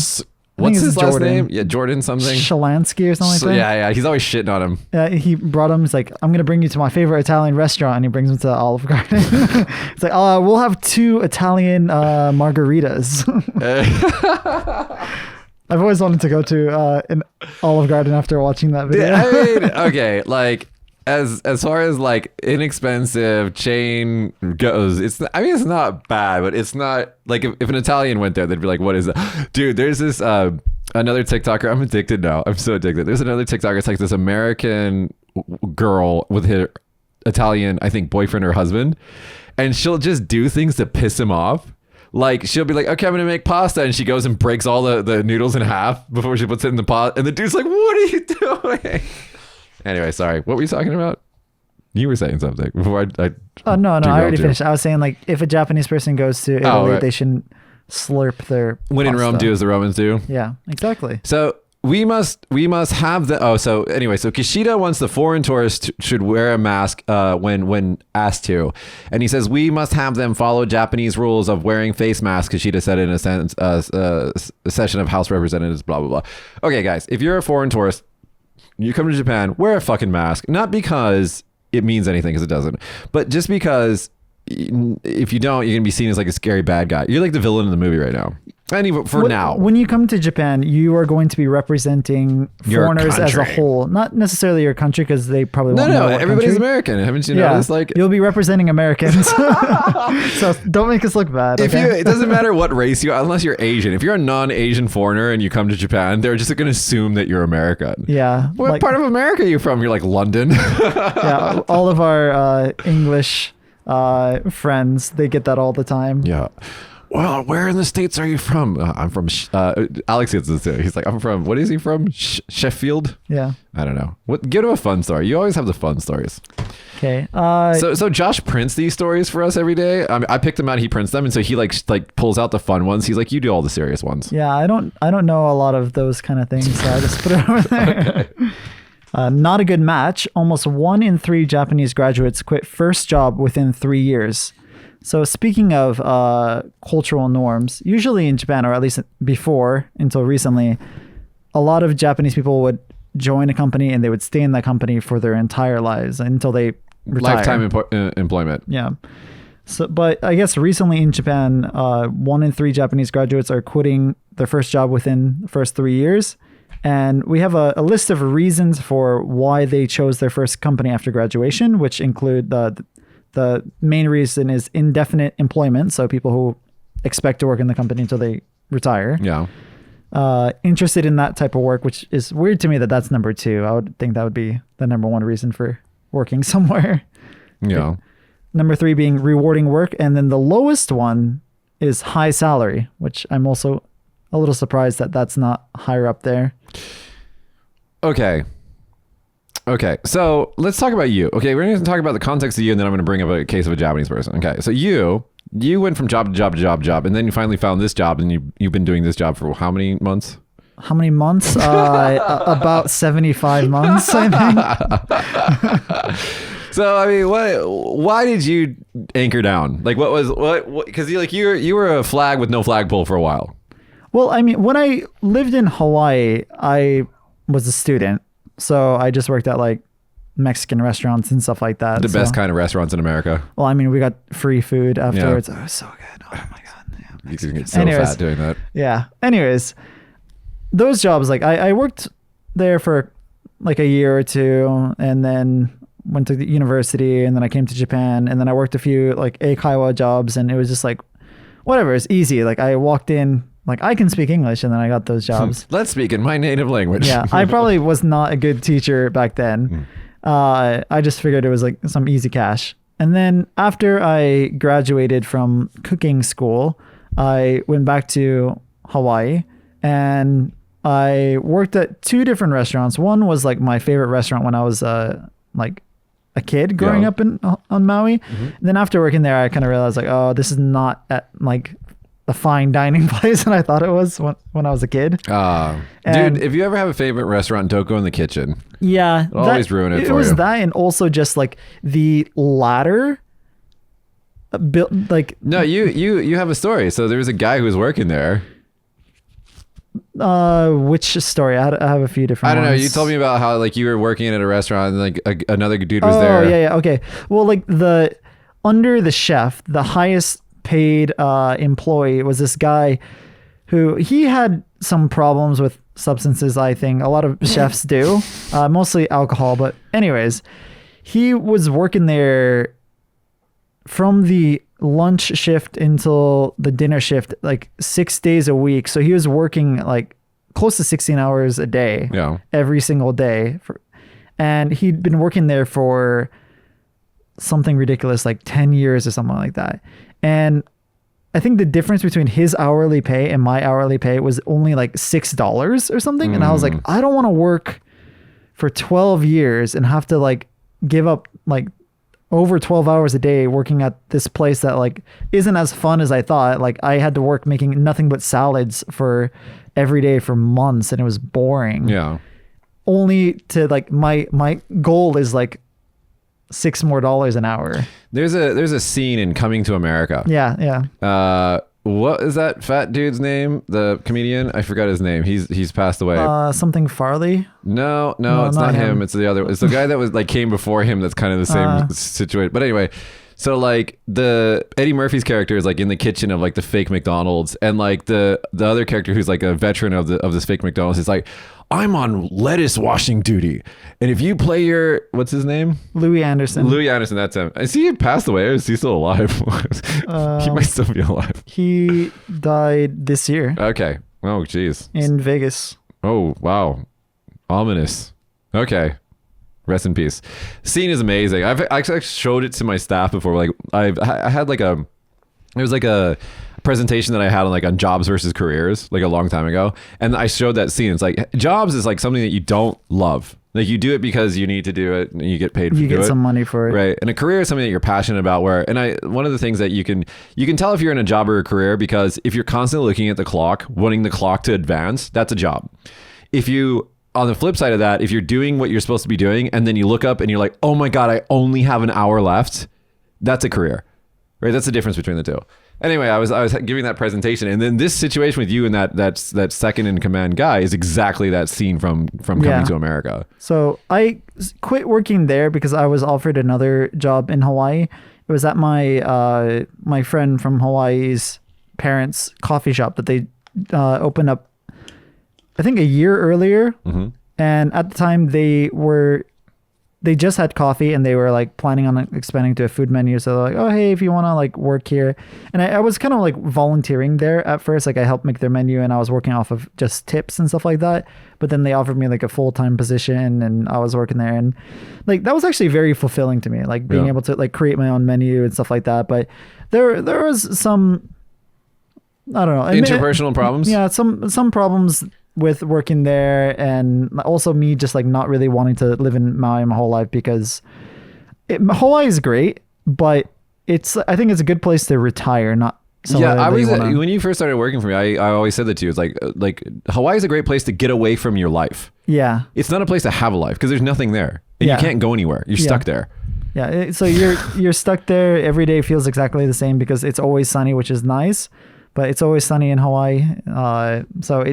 What's his last Jordan. name? Yeah, Jordan something. Shalansky or something like that? Yeah. He's always shitting on him. Yeah, he brought him. He's like, "I'm going to bring you to my favorite Italian restaurant." And he brings him to Olive Garden. It's like, we'll have 2 Italian margaritas. I've always wanted to go to an Olive Garden after watching that video. I mean, okay, like as far as like inexpensive chain goes, it's not bad, but it's not like if an Italian went there, they'd be like, "What is that?" Dude, there's this another TikToker. I'm addicted now. I'm so addicted. There's another TikToker. It's like this American girl with her Italian, I think, boyfriend or husband, and she'll just do things to piss him off. Like she'll be like, "Okay, I'm gonna make pasta," and she goes and breaks all the noodles in half before she puts it in the pot. And the dude's like, "What are you doing?" Anyway, sorry. What were you talking about? You were saying something before I Oh no, I already finished. I was saying like if a Japanese person goes to Italy, they shouldn't slurp their when pasta. in Rome, do as the Romans do. Yeah, exactly. So we must have the so Kishida wants the foreign tourist should wear a mask when asked to, and he says we must have them follow Japanese rules of wearing face masks. Kishida said in a session of House Representatives, blah blah blah. Okay, guys, if you're a foreign tourist, you come to Japan, wear a fucking mask, not because it means anything, because it doesn't, but just because if you don't, you're gonna be seen as like a scary bad guy. You're like the villain in the movie right now. And even now, when you come to Japan, you are going to be representing foreigners as a whole, not necessarily your country, because they probably won't know what everybody's country. American. Haven't you noticed? Like you'll be representing Americans, so don't make us look bad. Okay? It doesn't matter what race you are, unless you're Asian. If you're a non-Asian foreigner and you come to Japan, they're just going to assume that you're American. Yeah. What part of America are you from? You're like London. Yeah. All of our English friends, they get that all the time. Yeah. Well, where in the States are you from? I'm from, Alex gets this too. He's like, I'm from, what is he from? Sheffield? Yeah. I don't know. Give him a fun story. You always have the fun stories. Okay. So Josh prints these stories for us every day. I picked them out. He prints them. And so he like pulls out the fun ones. He's like, you do all the serious ones. Yeah. I don't know a lot of those kind of things. So I just put it over there. Okay. Not a good match. Almost 1 in 3 Japanese graduates quit first job within 3 years. So speaking of cultural norms, usually in Japan, or at least before, until recently, a lot of Japanese people would join a company and they would stay in that company for their entire lives until they retire. Lifetime employment. Yeah. So, but I guess recently in Japan, 1 in 3 Japanese graduates are quitting their first job within the first 3 years. And we have a list of reasons for why they chose their first company after graduation, which include the main reason is indefinite employment. So people who expect to work in the company until they retire. Yeah. Interested in that type of work, which is weird to me that's number 2. I would think that would be the number 1 reason for working somewhere. Yeah. Number 3 being rewarding work. And then the lowest one is high salary, which I'm also a little surprised that that's not higher up there. Okay, so let's talk about you. Okay, we're going to talk about the context of you, and then I'm going to bring up a case of a Japanese person. Okay, so you went from job to job to job to job, and then you finally found this job, and you've been doing this job for how many months? How many months? About 75 months, I think. So I mean, why did you anchor down? Like, what? Because you were a flag with no flagpole for a while. Well, I mean, when I lived in Hawaii, I was a student. So I just worked at like Mexican restaurants and stuff like that. The best kind of restaurants in America. Well, I mean, we got free food afterwards. Yeah. Oh, it was so good. Oh my God. Yeah, you can get so fat doing that. Yeah. Anyways, those jobs, like I worked there for like a year or 2 and then went to the university and then I came to Japan and then I worked a few like eikaiwa jobs and it was just like, whatever, it's easy. Like I walked in, like I can speak English and then I got those jobs. Let's speak in my native language. Yeah, I probably was not a good teacher back then. I just figured it was like some easy cash. And then after I graduated from cooking school, I went back to Hawaii and I worked at 2 different restaurants. One was like my favorite restaurant when I was like a kid growing up on Maui. And then after working there, I kind of realized like, oh, this is not at like a fine dining place than I thought it was when I was a kid. Dude, if you ever have a favorite restaurant, don't go in the kitchen. Yeah. It'll always ruin it for you. It was that, and also just like the ladder built like... No, you have a story. So there was a guy who was working there. Which story? I have a few different I don't know. ones. You told me about how like you were working at a restaurant and like another dude was there. Oh, yeah. Okay. Well, like under the chef, the highest paid employee was this guy who he had some problems with substances. I think a lot of chefs do, mostly alcohol. But anyways, he was working there from the lunch shift until the dinner shift, like 6 days a week. So he was working like close to 16 hours a day, every single day. And he'd been working there for something ridiculous, like 10 years or something like that. And I think the difference between his hourly pay and my hourly pay was only like $6 or something. And I was like, I don't want to work for 12 years and have to like give up like over 12 hours a day working at this place that like isn't as fun as I thought. Like I had to work making nothing but salads for every day for months and it was boring. Yeah. Only to like my goal is like $6 more an hour. There's a scene in Coming to America. Yeah. What is that fat dude's name? The comedian? I forgot his name. He's passed away. Something Farley? No, it's not him. It's the other. It's the guy that was like came before him. That's kind of the same situation. But anyway, so like the Eddie Murphy's character is like in the kitchen of like the fake McDonald's, and like the other character who's like a veteran of this fake McDonald's is like, I'm on lettuce washing duty. And if you play what's his name? Louis Anderson, that's him. Is he passed away or is he still alive? He might still be alive. He died this year. Okay. Oh, geez. In Vegas. Oh, wow. Ominous. Okay. Rest in peace. Scene is amazing. I've actually showed it to my staff before. Like I had like it was like a presentation that I had on jobs versus careers like a long time ago, and I showed that scene. It's like jobs is like something that you don't love, like you do it because you need to do it and you get paid for it. You get some money for it, right? And a career is something that you're passionate about. One of the things that you can tell if you're in a job or a career, because if you're constantly looking at the clock, wanting the clock to advance, that's a job. If you, on the flip side of that, if you're doing what you're supposed to be doing and then you look up and you're like, oh my god, I only have an hour left, that's a career, right? That's the difference between the two. Anyway, I was giving that presentation, and then this situation with you and that second in command guy is exactly that scene from Coming to America. So I quit working there because I was offered another job in Hawaii. It was at my friend from Hawaii's parents' coffee shop that they opened up, I think, a year earlier. Mm-hmm. And at the time they just had coffee and they were like planning on expanding to a food menu. So they're like, oh, hey, if you want to like work here. And I was kind of like volunteering there at first. Like I helped make their menu and I was working off of just tips and stuff like that. But then they offered me like a full-time position and I was working there. And like, that was actually very fulfilling to me, like being able to like create my own menu and stuff like that. But there was some, I don't know. Interpersonal problems? Yeah, some problems with working there, and also me just like not really wanting to live in Maui my whole life, because Hawaii is great, but I think it's a good place to retire, not somewhere. Yeah, when you first started working for me, I always said that to you. It's like Hawaii is a great place to get away from your life. Yeah, it's not a place to have a life because there's nothing there, and you can't go anywhere. You're stuck there. Yeah, so you're stuck there. Every day feels exactly the same because it's always sunny, which is nice, but it's always sunny in Hawaii. So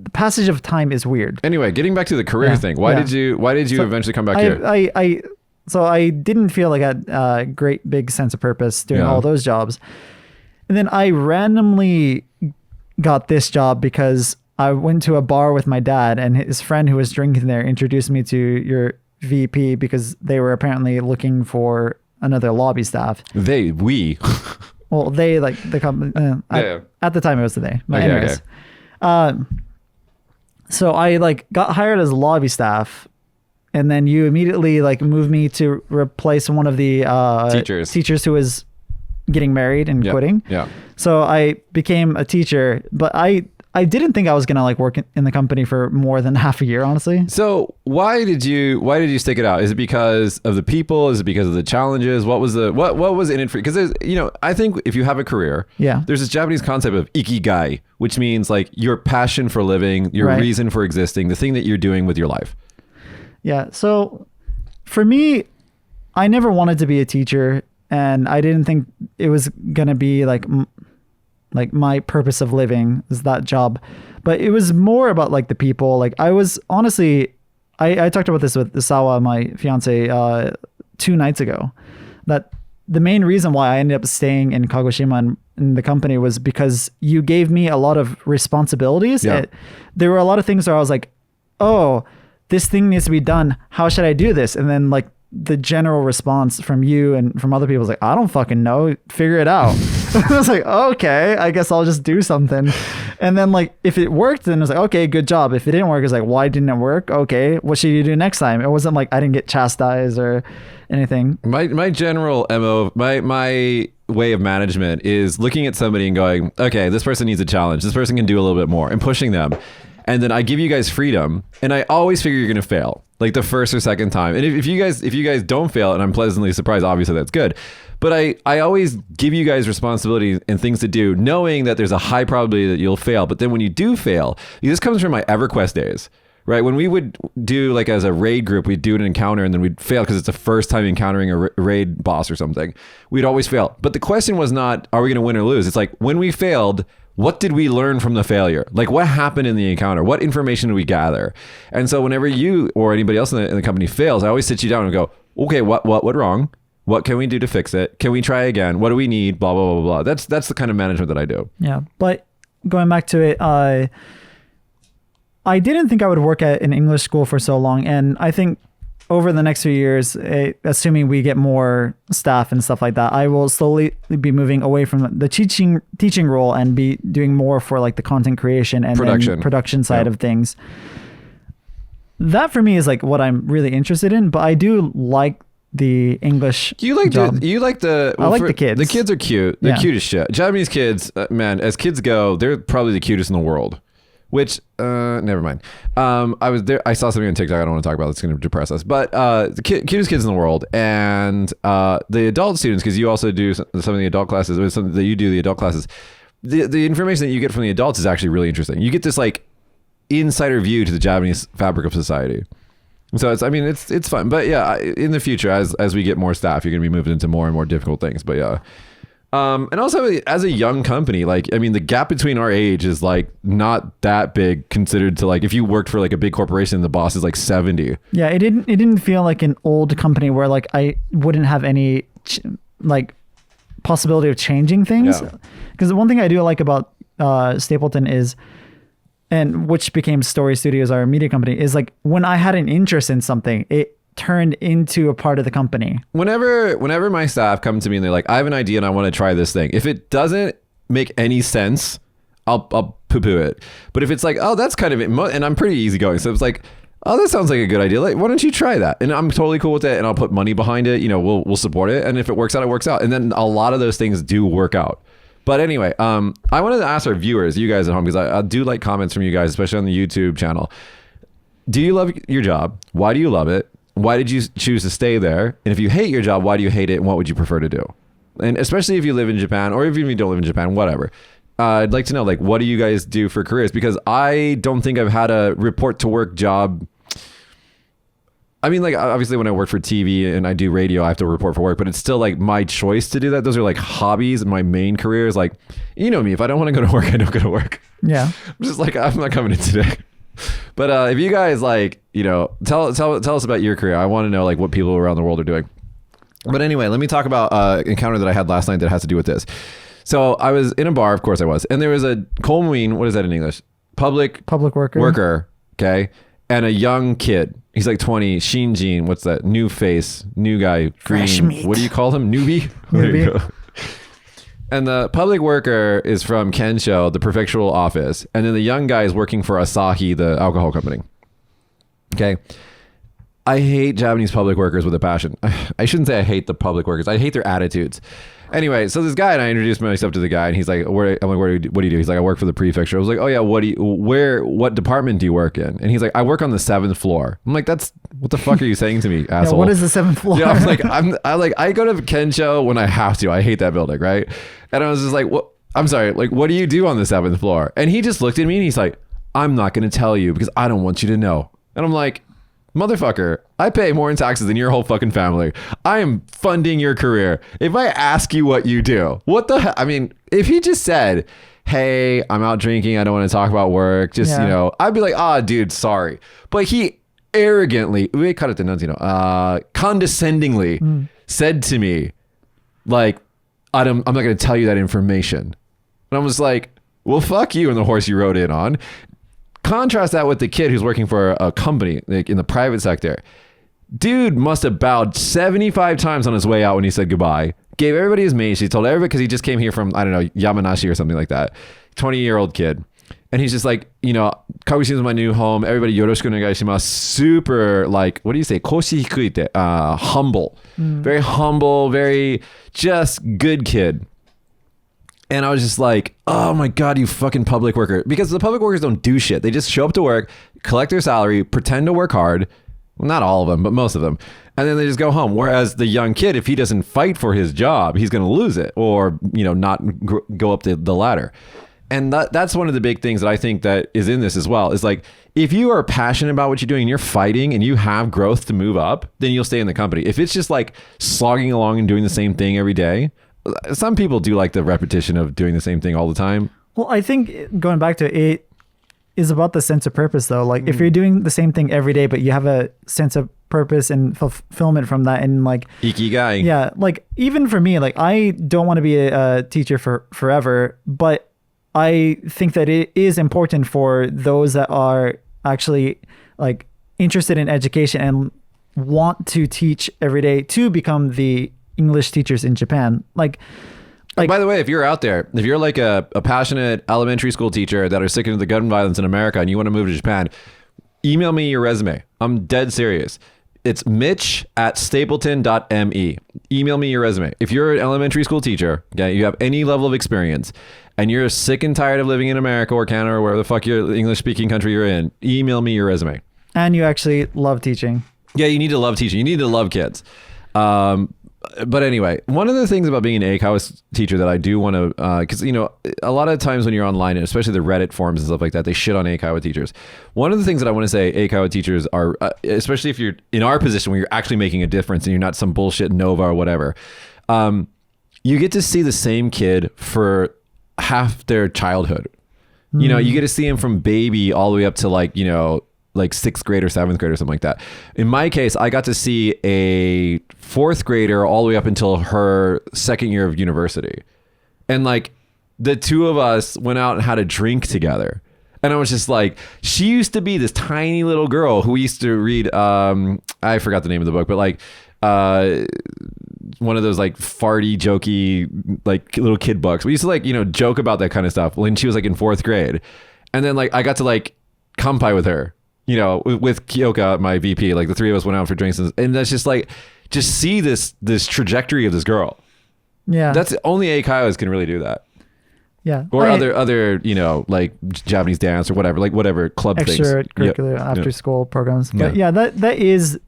the passage of time is weird. Anyway, getting back to the career thing, why did you eventually come back here? So I didn't feel like I had a great big sense of purpose doing all those jobs. And then I randomly got this job because I went to a bar with my dad, and his friend who was drinking there introduced me to your VP because they were apparently looking for another lobby staff. Well, they like the company. At the time it was they. But anyways. So I like got hired as lobby staff, and then you immediately like moved me to replace one of the teachers who was getting married and quitting. Yeah. So I became a teacher, but I didn't think I was gonna like work in the company for more than half a year, honestly. So why did you stick it out? Is it because of the people? Is it because of the challenges? What was in it for? Because I think if you have a career, there's this Japanese concept of ikigai, which means like your passion for living, your reason for existing, the thing that you're doing with your life. Yeah. So for me, I never wanted to be a teacher, and I didn't think it was gonna be like my purpose of living is that job. But it was more about like the people. Like I was honestly, I talked about this with Isawa, my fiance, 2 nights ago, that the main reason why I ended up staying in Kagoshima and in the company was because you gave me a lot of responsibilities. There were a lot of things where I was like, oh, this thing needs to be done. How should I do this? And then like the general response from you and from other people was like, I don't fucking know, figure it out. I was like, okay, I guess I'll just do something. And then like if it worked, then it was like, okay, good job. If it didn't work, it's like, why didn't it work? Okay, what should you do next time? It wasn't like I didn't get chastised or anything. My general MO, my way of management is looking at somebody and going, okay, this person needs a challenge, this person can do a little bit more, and pushing them. And then I give you guys freedom, and I always figure you're gonna fail, like the first or second time. And if you guys don't fail, and I'm pleasantly surprised, obviously that's good. But I always give you guys responsibility and things to do, knowing that there's a high probability that you'll fail. But then when you do fail, this comes from my EverQuest days, right? When we would do like as a raid group, we'd do an encounter and then we'd fail because it's the first time encountering a raid boss or something. We'd always fail. But the question was not, are we gonna win or lose? It's like, when we failed, what did we learn from the failure? Like what happened in the encounter? What information did we gather? And so whenever you or anybody else in the company fails, I always sit you down and go, okay, what went wrong? What can we do to fix it? Can we try again? What do we need? Blah, blah, blah, blah. That's the kind of management that I do. Yeah. But going back to it, I didn't think I would work at an English school for so long. And I think over the next few years, assuming we get more staff and stuff like that, I will slowly be moving away from the teaching role and be doing more for like the content creation and production side of things. That for me is like what I'm really interested in, but I do like the English job. I like the kids. The kids are cute. They're cute as shit. Japanese kids, man, as kids go, they're probably the cutest in the world. Which, never mind. I was there. I saw something on TikTok I don't want to talk about. It's going to depress us. But the cutest kids in the world, and the adult students, because you also do some of the adult classes, or something that you do the adult classes. The information that you get from the adults is actually really interesting. You get this like insider view to the Japanese fabric of society. So it's fun. But yeah, in the future, as we get more staff, you're going to be moving into more and more difficult things. But yeah. And also as a young company, like, I mean, the gap between our age is like not that big considered to like, if you worked for like a big corporation, the boss is like 70. Yeah. It didn't feel like an old company where like I wouldn't have any like possibility of changing things. Because the one thing I do like about Stapleton is, and which became Story Studios, our media company, is like when I had an interest in something, it turned into a part of the company. Whenever my staff come to me and they're like, I have an idea and I want to try this thing. If it doesn't make any sense, I'll poo-poo it. But if it's like, oh, that's kind of it, and I'm pretty easygoing, so it's like, oh, that sounds like a good idea. Like, why don't you try that? And I'm totally cool with it, and I'll put money behind it. You know, we'll support it, and if it works out, it works out. And then a lot of those things do work out. But anyway, I wanted to ask our viewers, you guys at home, because I do like comments from you guys, especially on the YouTube channel. Do you love your job? Why do you love it? Why did you choose to stay there? And if you hate your job, why do you hate it? And what would you prefer to do? And especially if you live in Japan, or even if you don't live in Japan, whatever. I'd like to know, like, what do you guys do for careers? Because I don't think I've had a report to work job. I mean, like, obviously when I work for TV and I do radio, I have to report for work, but it's still like my choice to do that. Those are like hobbies. My main career is like, you know me, if I don't want to go to work, I don't go to work. Yeah. I'm just like, I'm not coming in today. But if you guys like, you know, tell us about your career. I want to know like what people around the world are doing. But anyway, let me talk about an encounter that I had last night that has to do with this. So I was in a bar, of course I was, and there was a Komuin, what is that in English? Public worker. Okay. And a young kid. He's like 20, Shinjin, what's that? New face, new guy, fresh green. meat. What do you call him? Newbie? There you go. And the public worker is from Kensho, the prefectural office. And then the young guy is working for Asahi, the alcohol company. Okay. I hate Japanese public workers with a passion. I shouldn't say I hate the public workers. I hate their attitudes. Anyway, so this guy, and I introduced myself to the guy, and he's like, I'm like, what do you do? He's like, I work for the prefecture. I was like, oh yeah, what department do you work in? And he's like, I work on the 7th floor. I'm like, what the fuck are you saying to me, asshole? Yeah, what is the 7th floor? Yeah, I go to Kensho when I have to. I hate that building, right? And I was just like, what? I'm sorry, like, what do you do on the 7th floor? And he just looked at me and he's like, I'm not going to tell you because I don't want you to know. And I'm like, motherfucker, I pay more in taxes than your whole fucking family. I am funding your career. If I ask you what you do, what the hell? I mean, if he just said, hey, I'm out drinking, I don't want to talk about work, just, I'd be like, dude, sorry. But he arrogantly, condescendingly said to me, like, I'm not going to tell you that information. And I was like, well, fuck you and the horse you rode in on. Contrast that with the kid who's working for a company, like in the private sector. Dude must have bowed 75 times on his way out when he said goodbye. Gave everybody his mate. He told everybody, because he just came here from, I don't know, Yamanashi or something like that. 20-year-old kid. And he's just like, Kagoshima is my new home. Everybody yoroshiku onegai shimasu. Super, like, what do you say? Koshi hikui te, humble. Very humble, very just good kid. And I was just like, oh my God, you fucking public worker. Because the public workers don't do shit. They just show up to work, collect their salary, pretend to work hard. Well, not all of them, but most of them. And then they just go home. Whereas the young kid, if he doesn't fight for his job, he's going to lose it or, not go up the ladder. And that's one of the big things that I think that is in this as well, is like, if you are passionate about what you're doing and you're fighting and you have growth to move up, then you'll stay in the company. If it's just like slogging along and doing the same thing every day, some people do like the repetition of doing the same thing all the time. Well, I think going back to it is about the sense of purpose, though. Like if you're doing the same thing every day, but you have a sense of purpose and fulfillment from that, and like ikigai. Yeah, like even for me, like I don't want to be a teacher for forever, but I think that it is important for those that are actually like interested in education and want to teach every day to become the English teachers in Japan. Like by the way, if you're out there, if you're like a passionate elementary school teacher that are sick of the gun violence in America and you want to move to Japan, email me your resume. I'm dead serious. It's mitch@stapleton.me. Email me your resume. If you're an elementary school teacher, okay, you have any level of experience and you're sick and tired of living in America or Canada or wherever the fuck your English speaking country you're in, email me your resume. And you actually love teaching. Yeah, you need to love teaching. You need to love kids. But anyway, one of the things about being an Eikaiwa teacher that I do want to, because, a lot of times when you're online, and especially the Reddit forums and stuff like that, they shit on Eikaiwa teachers. One of the things that I want to say Eikaiwa teachers are, especially if you're in our position where you're actually making a difference and you're not some bullshit Nova or whatever, you get to see the same kid for half their childhood. You get to see him from baby all the way up to like 6th grade or 7th grade or something like that. In my case, I got to see a 4th grader all the way up until her 2nd year of university. And like the two of us went out and had a drink together. And I was just like, she used to be this tiny little girl who used to read, I forgot the name of the book, but like, one of those like farty, jokey, like little kid books. We used to like, joke about that kind of stuff when she was like in 4th grade. And then like, I got to like kampai with her. With Kyoka, my VP, like the three of us went out for drinks, and that's just like, just see this trajectory of this girl. Yeah, that's only Eikaiwas can really do that. Yeah, or other like Japanese dance or whatever club things, extracurricular after school programs. But yeah, that is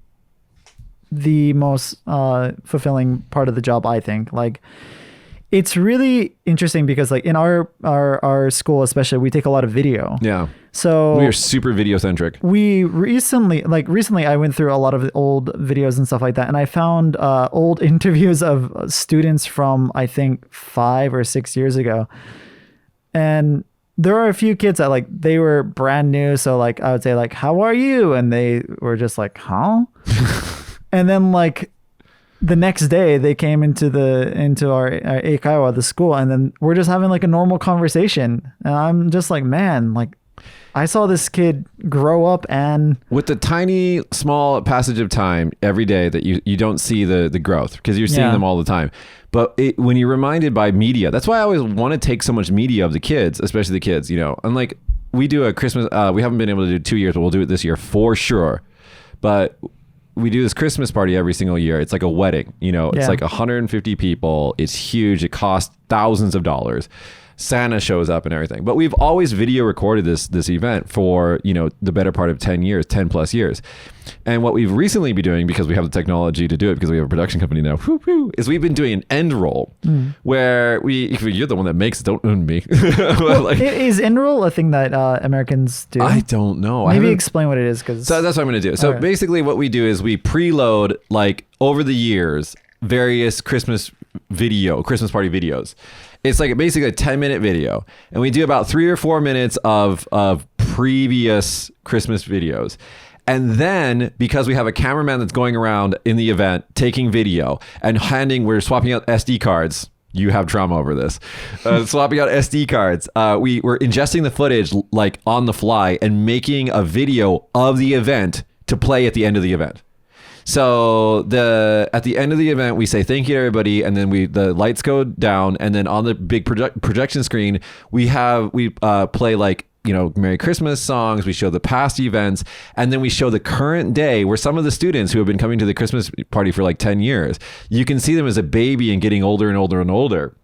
the most fulfilling part of the job, I think. Like, it's really interesting because like in our school especially, we take a lot of video. Yeah. So we are super video centric. We recently I went through a lot of old videos and stuff like that, and I found old interviews of students from I think 5 or 6 years ago. And there are a few kids that like they were brand new, so like I would say like, how are you? And they were just like, huh? And then like the next day they came into our Eikaiwa, the school, and then we're just having like a normal conversation. And I'm just like, man, like I saw this kid grow up, and with the tiny small passage of time every day that you don't see the growth because you're seeing them all the time. But when you're reminded by media, that's why I always want to take so much media of the kids, especially the kids, and like we do a Christmas, we haven't been able to do 2 years, but we'll do it this year for sure. But we do this Christmas party every single year. It's like a wedding, you know, it's Yeah. like 150 people. It's huge. It costs thousands of dollars. Santa shows up and everything. But we've always video recorded this event for, you know, the better part of 10 years, 10 plus years. And what we've recently been doing, because we have the technology to do it, because we have a production company now, is we've been doing an end roll where you're the one that makes it, don't own me. Well, is end roll a thing that Americans do? I don't know. Maybe explain what it is. So that's what I'm going to do. So basically what we do is we preload, like, over the years, various Christmas party videos. It's like basically a 10-minute video, and we do about 3 or 4 minutes of previous Christmas videos. And then, because we have a cameraman that's going around in the event taking video and we're swapping out SD cards. You have trauma over this. Swapping out SD cards. We're ingesting the footage like on the fly and making a video of the event to play at the end of the event. So at the end of the event, we say thank you to everybody, and then the lights go down, and then on the big projection screen, we play, like, you know, Merry Christmas songs. We show the past events, and then we show the current day, where some of the students who have been coming to the Christmas party for like 10 years, you can see them as a baby and getting older and older and older.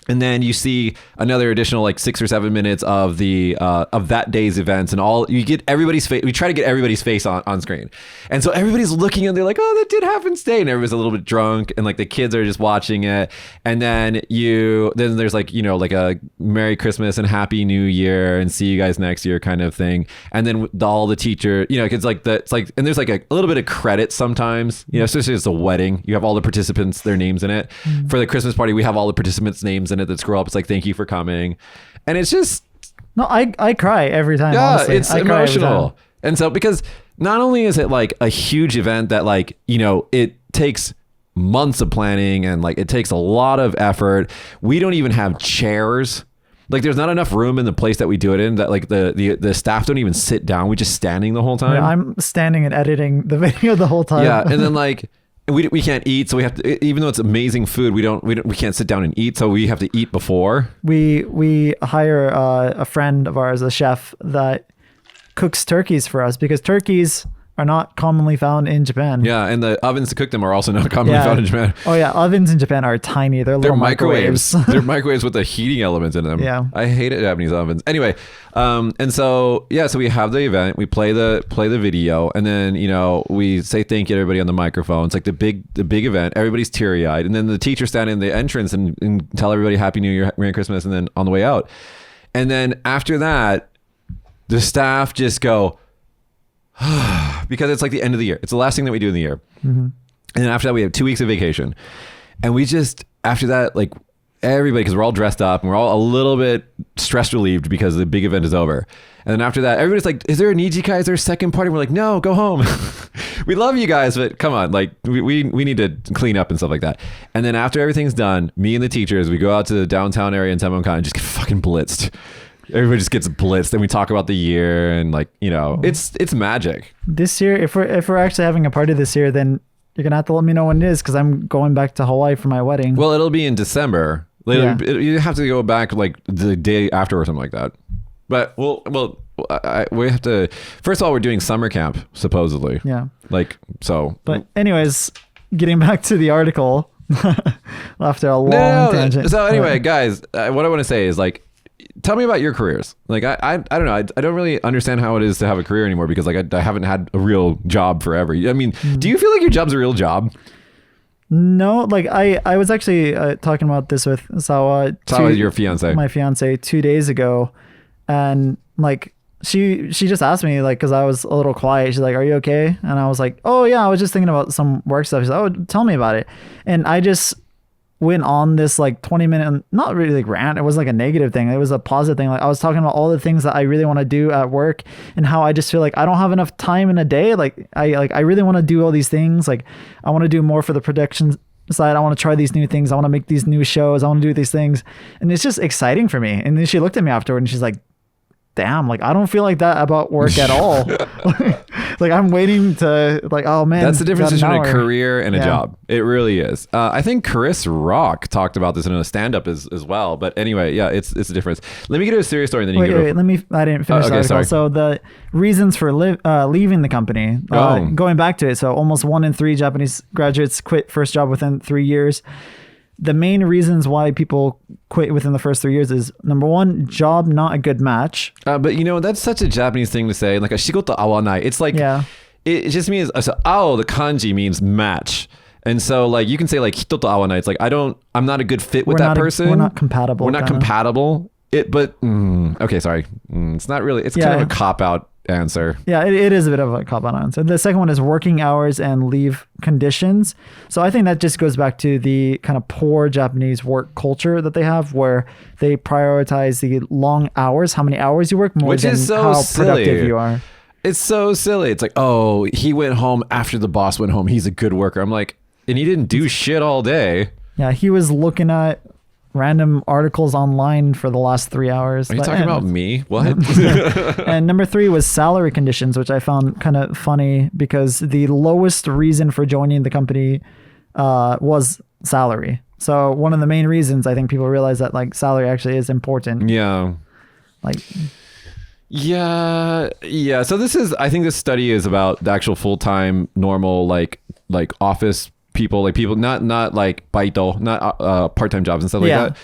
And then you see another additional like 6 or 7 minutes of that day's events, and you get everybody's face. We try to get everybody's face on screen, and so everybody's looking and they're like, "Oh, that did happen today," and everybody's a little bit drunk, and like the kids are just watching it. And then there's like, you know, like a Merry Christmas and Happy New Year and see you guys next year kind of thing. And then all the teacher, you know, it's like and there's like a little bit of credit sometimes, you know, especially it's a wedding. You have all the participants, their names in it. For the Christmas party, we have all the participants' names in it that scroll up. It's like, thank you for coming. And it's just, no, I cry every time. yeah, honestly. it's emotional. And so, because not only is it like a huge event that, like, you know, it takes months of planning and like it takes a lot of effort. We don't even have chairs. Like, there's not enough room in the place that we do it in, that like the staff don't even sit down. We just standing the whole time. Yeah, I'm standing and editing the video the whole time. Yeah, and then like we can't eat, so we have to, even though it's amazing food, we can't sit down and eat, so we have to eat before. We hire a friend of ours, a chef, that cooks turkeys for us, because turkeys are not commonly found in Japan. Yeah, and the ovens to cook them are also not commonly found in Japan. Oh yeah, ovens in Japan are tiny. They're little microwaves. They're microwaves with a heating element in them. Yeah, I hate Japanese ovens. Anyway, and so so we have the event, we play the video, and then, you know, we say thank you to everybody on the microphone. It's like the big event. Everybody's teary eyed, and then the teacher stand in the entrance and tell everybody Happy New Year, Merry Christmas, and then on the way out. And then after that, the staff just go, because it's like the end of the year. It's the last thing that we do in the year. Mm-hmm. And then after that, we have 2 weeks of vacation. And we just, after that, like everybody, because we're all dressed up and we're all a little bit stress relieved because the big event is over. And then after that, everybody's like, is there a Niji-kai? Is there a second party? We're like, no, go home. We love you guys, but come on. Like, we need to clean up and stuff like that. And then after everything's done, me and the teachers, we go out to the downtown area in Temonkan and just get fucking blitzed. Everybody just gets blitzed. Then we talk about the year, and like, you know, it's magic. This year, if we're actually having a party this year, then you're gonna have to let me know when it is, because I'm going back to Hawaii for my wedding. Well, it'll be in December. You have to go back like the day after or something like that. But we have to. First of all, we're doing summer camp supposedly. Yeah. Like, so. But anyways, getting back to the article after a long tangent. So anyway, guys, what I want to say is, like, tell me about your careers. Like, I don't know. I don't really understand how it is to have a career anymore, because like I haven't had a real job forever. I mean, do you feel like your job's a real job? No, like I was actually talking about this with Sawa, your fiance, my fiance, 2 days ago, and like she just asked me, like, because I was a little quiet. She's like, "Are you okay?" And I was like, "Oh yeah, I was just thinking about some work stuff." She's like, "Oh, tell me about it." And I just went on this like 20-minute, not really like rant. It was like a negative thing. It was a positive thing. Like, I was talking about all the things that I really want to do at work, and how I just feel like I don't have enough time in a day. Like I really want to do all these things. Like, I want to do more for the production side. I want to try these new things. I want to make these new shows. I want to do these things. And it's just exciting for me. And then she looked at me afterward and she's like, damn, like, I don't feel like that about work at all. Like I'm waiting to like, oh man, That's the difference got an between a hour. career and a job. It really is. I think Chris Rock talked about this in a stand-up as well. But anyway, yeah, it's a difference. Let me get to a serious story, and then you Wait, can go. I didn't finish the article. Sorry. So the reasons for leaving the company, going back to it. So almost 1 in 3 Japanese graduates quit first job within 3 years. The main reasons why people quit within the first 3 years is number 1, job not a good match. But you know, that's such a Japanese thing to say. Like a shigoto awanai. It's like, it just means, so ao, the kanji means match. And so like you can say like hito to awanai. It's like, I'm not a good fit with that person. We're not compatible. We're not compatible. Okay, sorry. It's not really, it's kind of a cop-out answer. Yeah, it is a bit of a cop-out answer. The second one is working hours and leave conditions. So I think that just goes back to the kind of poor Japanese work culture that they have, where they prioritize the long hours, how many hours you work, more than how productive you are. It's so silly. It's like, oh, he went home after the boss went home. He's a good worker. I'm like, and he didn't do shit all day. Yeah, he was looking at random articles online for the last 3 hours. Are you talking about me? What? And number 3 was salary conditions, which I found kind of funny because the lowest reason for joining the company was salary. So one of the main reasons I think people realize that like salary actually is important. Yeah. Like. Yeah. So I think this study is about the actual full-time normal like office people, like people not like baito, not part-time jobs and stuff like that.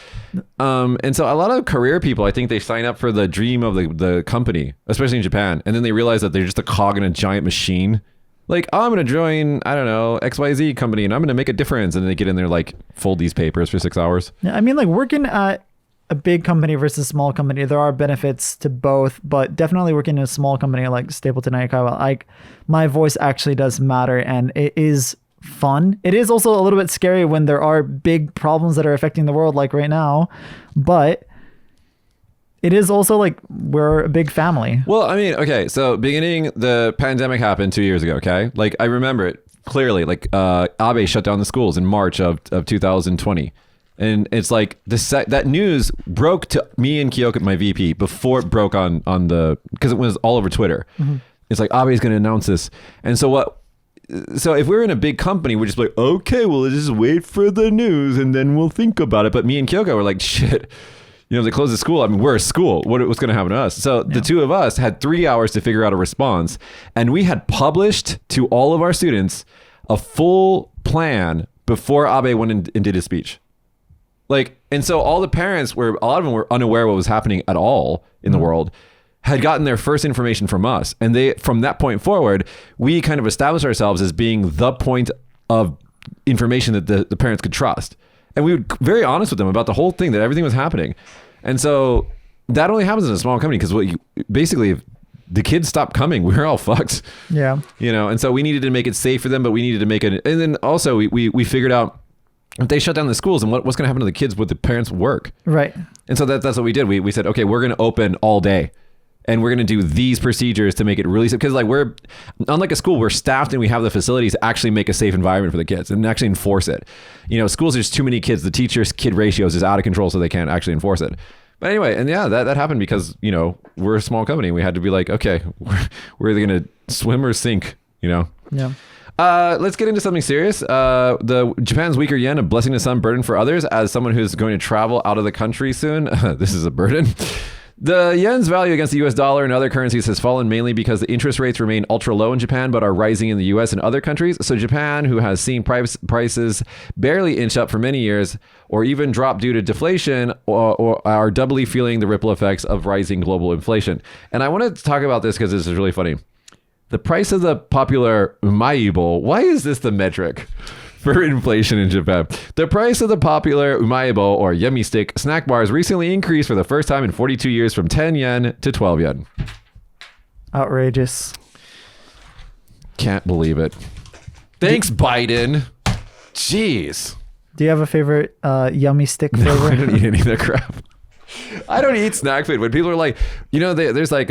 And so a lot of career people, I think they sign up for the dream of the company, especially in Japan, and then they realize that they're just a cog in a giant machine. Like, oh, I'm gonna join, I don't know, XYZ company and I'm gonna make a difference, and then they get in there like fold these papers for 6 hours. Yeah, I mean, like working at a big company versus a small company, there are benefits to both, but definitely working in a small company like Stapleton Aikawa, like my voice actually does matter, and it is fun. It is also a little bit scary when there are big problems that are affecting the world like right now, but it is also like we're a big family. Well, I mean, okay, so the pandemic happened 2 years ago, okay? Like I remember it clearly, like Abe shut down the schools in March of 2020. And it's like that news broke to me and Kyoko, my VP, before it broke on because it was all over Twitter. Mm-hmm. It's like Abe's going to announce this. And so if we're in a big company, we're just like, okay, well, just wait for the news and then we'll think about it. But me and Kyoko were like, shit, they closed the school. I mean, we're a school. What's going to happen to us? So the two of us had 3 hours to figure out a response. And we had published to all of our students a full plan before Abe went and did his speech. Like, and so all the parents a lot of them were unaware of what was happening at all in the world, had gotten their first information from us. And from that point forward, we kind of established ourselves as being the point of information that the parents could trust. And we were very honest with them about the whole thing, that everything was happening. And so that only happens in a small company, because basically if the kids stopped coming, we were all fucked. Yeah. And so we needed to make it safe for them, but we needed to make it. And then also we figured out, if they shut down the schools, and what's going to happen to the kids with the parents' work? Right. And so that's what we did. We said, okay, we're going to open all day, and we're going to do these procedures to make it really safe. Because like we're, unlike a school, we're staffed and we have the facilities to actually make a safe environment for the kids and actually enforce it. Schools, there's too many kids. The teacher-kid ratios is out of control, so they can't actually enforce it. But anyway, and yeah, that happened because, we're a small company. We had to be like, okay, we're either going to swim or sink, Yeah. Let's get into something serious. The Japan's weaker yen, a blessing to some, burden for others. As someone who's going to travel out of the country soon, this is a burden. The yen's value against the US dollar and other currencies has fallen mainly because the interest rates remain ultra low in Japan, but are rising in the US and other countries. So Japan, who has seen prices barely inch up for many years, or even drop due to deflation, or are doubly feeling the ripple effects of rising global inflation. And I wanted to talk about this because this is really funny. The price of the popular umaibo, why is this the metric for inflation in Japan? The price of the popular umaibo, or yummy stick, snack bars recently increased for the first time in 42 years from 10 yen to 12 yen. Outrageous. Can't believe it. Thanks, Biden. Jeez. Do you have a favorite yummy stick flavor? No, I don't eat any of that crap. I don't eat snack food. When people are like, there's like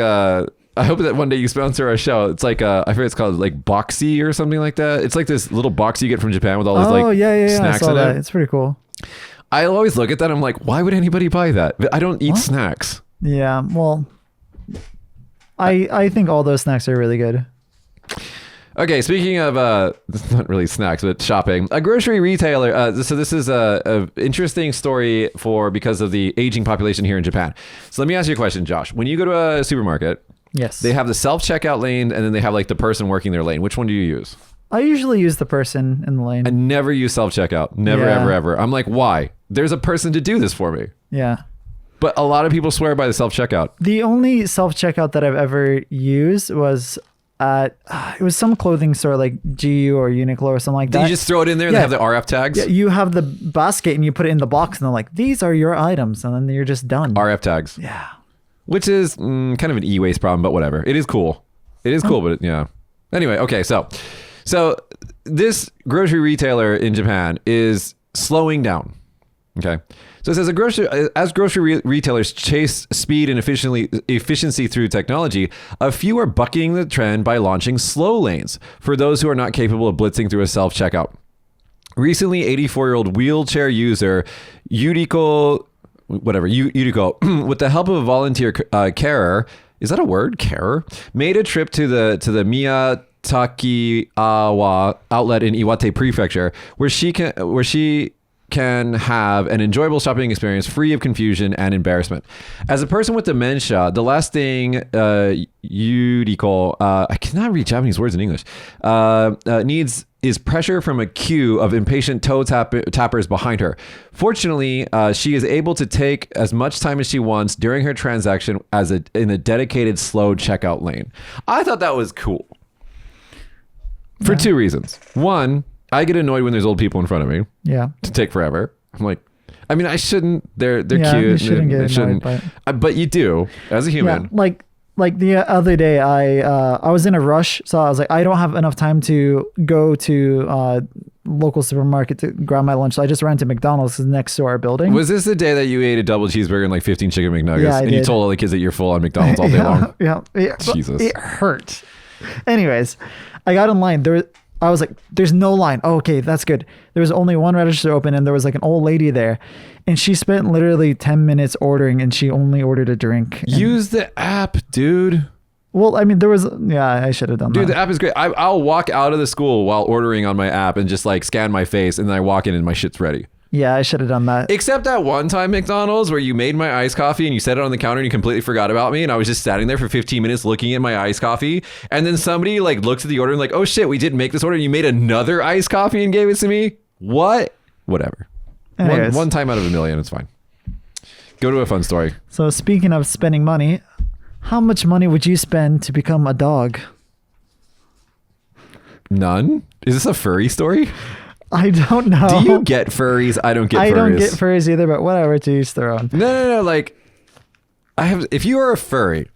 I hope that one day you sponsor our show. It's like I forget it's called, like Boxy or something like that. It's like this little box you get from Japan with all these snacks I saw in that. it. It's pretty cool. I always look at that. I'm like, why would anybody buy that? But I don't eat snacks. Yeah, well, I think all those snacks are really good. Okay, speaking of not really snacks, but shopping, a grocery retailer. So this is a interesting story because of the aging population here in Japan. So let me ask you a question, Josh. When you go to a supermarket, Yes. they have the self-checkout lane, and then they have like the person working their lane. Which one do you use? I usually use the person in the lane. I never use self-checkout. Never, Yeah. ever. I'm like, why? There's a person to do this for me. Yeah. But a lot of people swear by the self-checkout. The only self-checkout that I've ever used was at, it was some clothing store like GU or Uniqlo or something like that. You just throw it in there and they have the RF tags? Yeah, you have the basket and you put it in the box and they're like, these are your items. And then you're just done. RF tags. Yeah. Which is kind of an e-waste problem, but whatever. It is cool. It is cool, but yeah. Anyway, okay, so this grocery retailer in Japan is slowing down. Okay. So it says as grocery retailers chase speed and efficiency through technology, a few are bucking the trend by launching slow lanes for those who are not capable of blitzing through a self-checkout. Recently, 84-year-old wheelchair user Yuriko, with the help of a volunteer carer, is that a word? Carer? Made a trip to the Miyatakiawa outlet in Iwate Prefecture, where she can have an enjoyable shopping experience free of confusion and embarrassment. As a person with dementia, the last thing Yuriko, I cannot read Japanese words in English, needs is pressure from a queue of impatient toe tappers behind her. Fortunately, she is able to take as much time as she wants during her transaction in a dedicated slow checkout lane. I thought that was cool. For two reasons. One, I get annoyed when there's old people in front of me. Yeah. To take forever. I'm like, I mean, I shouldn't. They're cute. You shouldn't get annoyed, but you do as a human. Yeah, like the other day, I was in a rush, so I was like, I don't have enough time to go to local supermarket to grab my lunch. So I just ran to McDonald's next to our building. Was this the day that you ate a double cheeseburger and like 15 chicken McNuggets? Yeah, and did. You told all the kids that you're full on McDonald's all day long? Yeah. Jesus. It hurt. Anyways, I got in line. I was like, there's no line. Oh, okay, that's good. There was only one register open and there was like an old lady there. And she spent literally 10 minutes ordering and she only ordered a drink. Use the app, dude. Well, I mean, I should have done that. Dude, the app is great. I'll walk out of the school while ordering on my app and just like scan my face and then I walk in and my shit's ready. Yeah, I should have done that. Except that one time McDonald's where you made my iced coffee and you set it on the counter and you completely forgot about me and I was just standing there for 15 minutes looking at my iced coffee and then somebody like looks at the order and like, oh shit, we didn't make this order and you made another iced coffee and gave it to me? What? Whatever. One time out of a million, it's fine. Go to a fun story. So speaking of spending money, how much money would you spend to become a dog? None? Is this a furry story? I don't know. Do you get furries? I don't get furries. I don't get furries either, but whatever, to each their own. No. Like, if you are a furry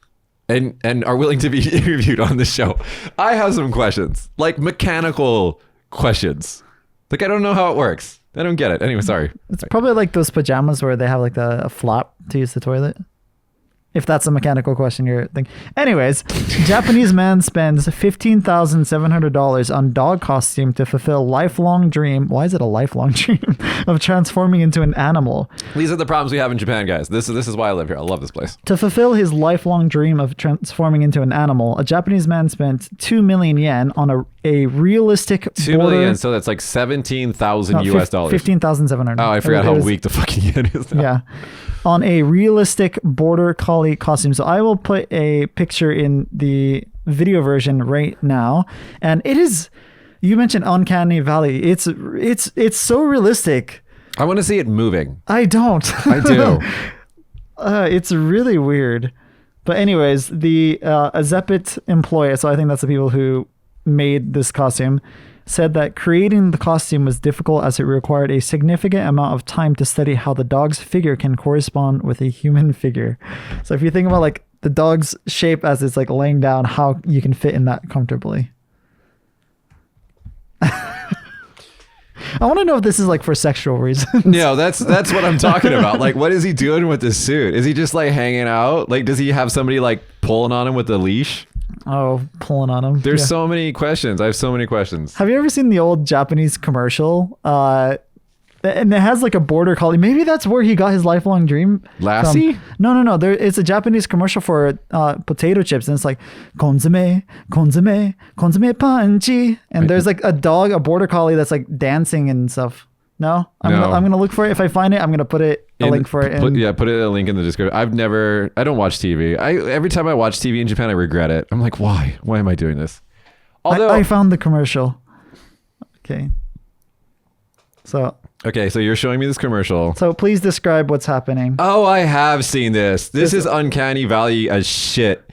and are willing to be interviewed on the show, I have some questions, like mechanical questions. Like, I don't know how it works. I don't get it. Anyway, sorry. It's probably like those pajamas where they have like a flap to use the toilet. If that's a mechanical question you're thinking. Anyways, Japanese man spends $15,700 on dog costume to fulfill lifelong dream. Why is it a lifelong dream of transforming into an animal? These are the problems we have in Japan, guys. This is why I live here. I love this place. To fulfill his lifelong dream of transforming into an animal, a Japanese man spent 2 million yen on a realistic 2 million, so that's like 17,000 US dollars. 15,700. Oh, I forgot how weak the fucking yen is now. Yeah. On a realistic border collie costume. So I will put a picture in the video version right now. And it is, you mentioned Uncanny Valley. It's so realistic. I want to see it moving. I don't. I do. It's really weird. But anyways, the Azepit employee, so I think that's the people who made this costume, said that creating the costume was difficult as it required a significant amount of time to study how the dog's figure can correspond with a human figure. So if you think about like the dog's shape as it's like laying down, how you can fit in that comfortably. I want to know if this is like for sexual reasons. No, that's what I'm talking about. Like, what is he doing with this suit? Is he just like hanging out? Like, does he have somebody like pulling on him with a leash? Oh, pulling on him. There's so many questions. I have so many questions. Have you ever seen the old Japanese commercial and it has like a border collie. Maybe that's where he got his lifelong dream. Lassie? No. It's a Japanese commercial for potato chips, and it's like konzume, konzume, konzume panchi, and there's like a dog, a border collie that's like dancing and stuff. No, I'm gonna look for it. If I find it, I'm gonna put a link for it. Put a link in the description. I don't watch TV. Every time I watch TV in Japan, I regret it. I'm like, why? Why am I doing this? Although I found the commercial. Okay. So you're showing me this commercial. So please describe what's happening. Oh, I have seen this. This is uncanny valley as shit.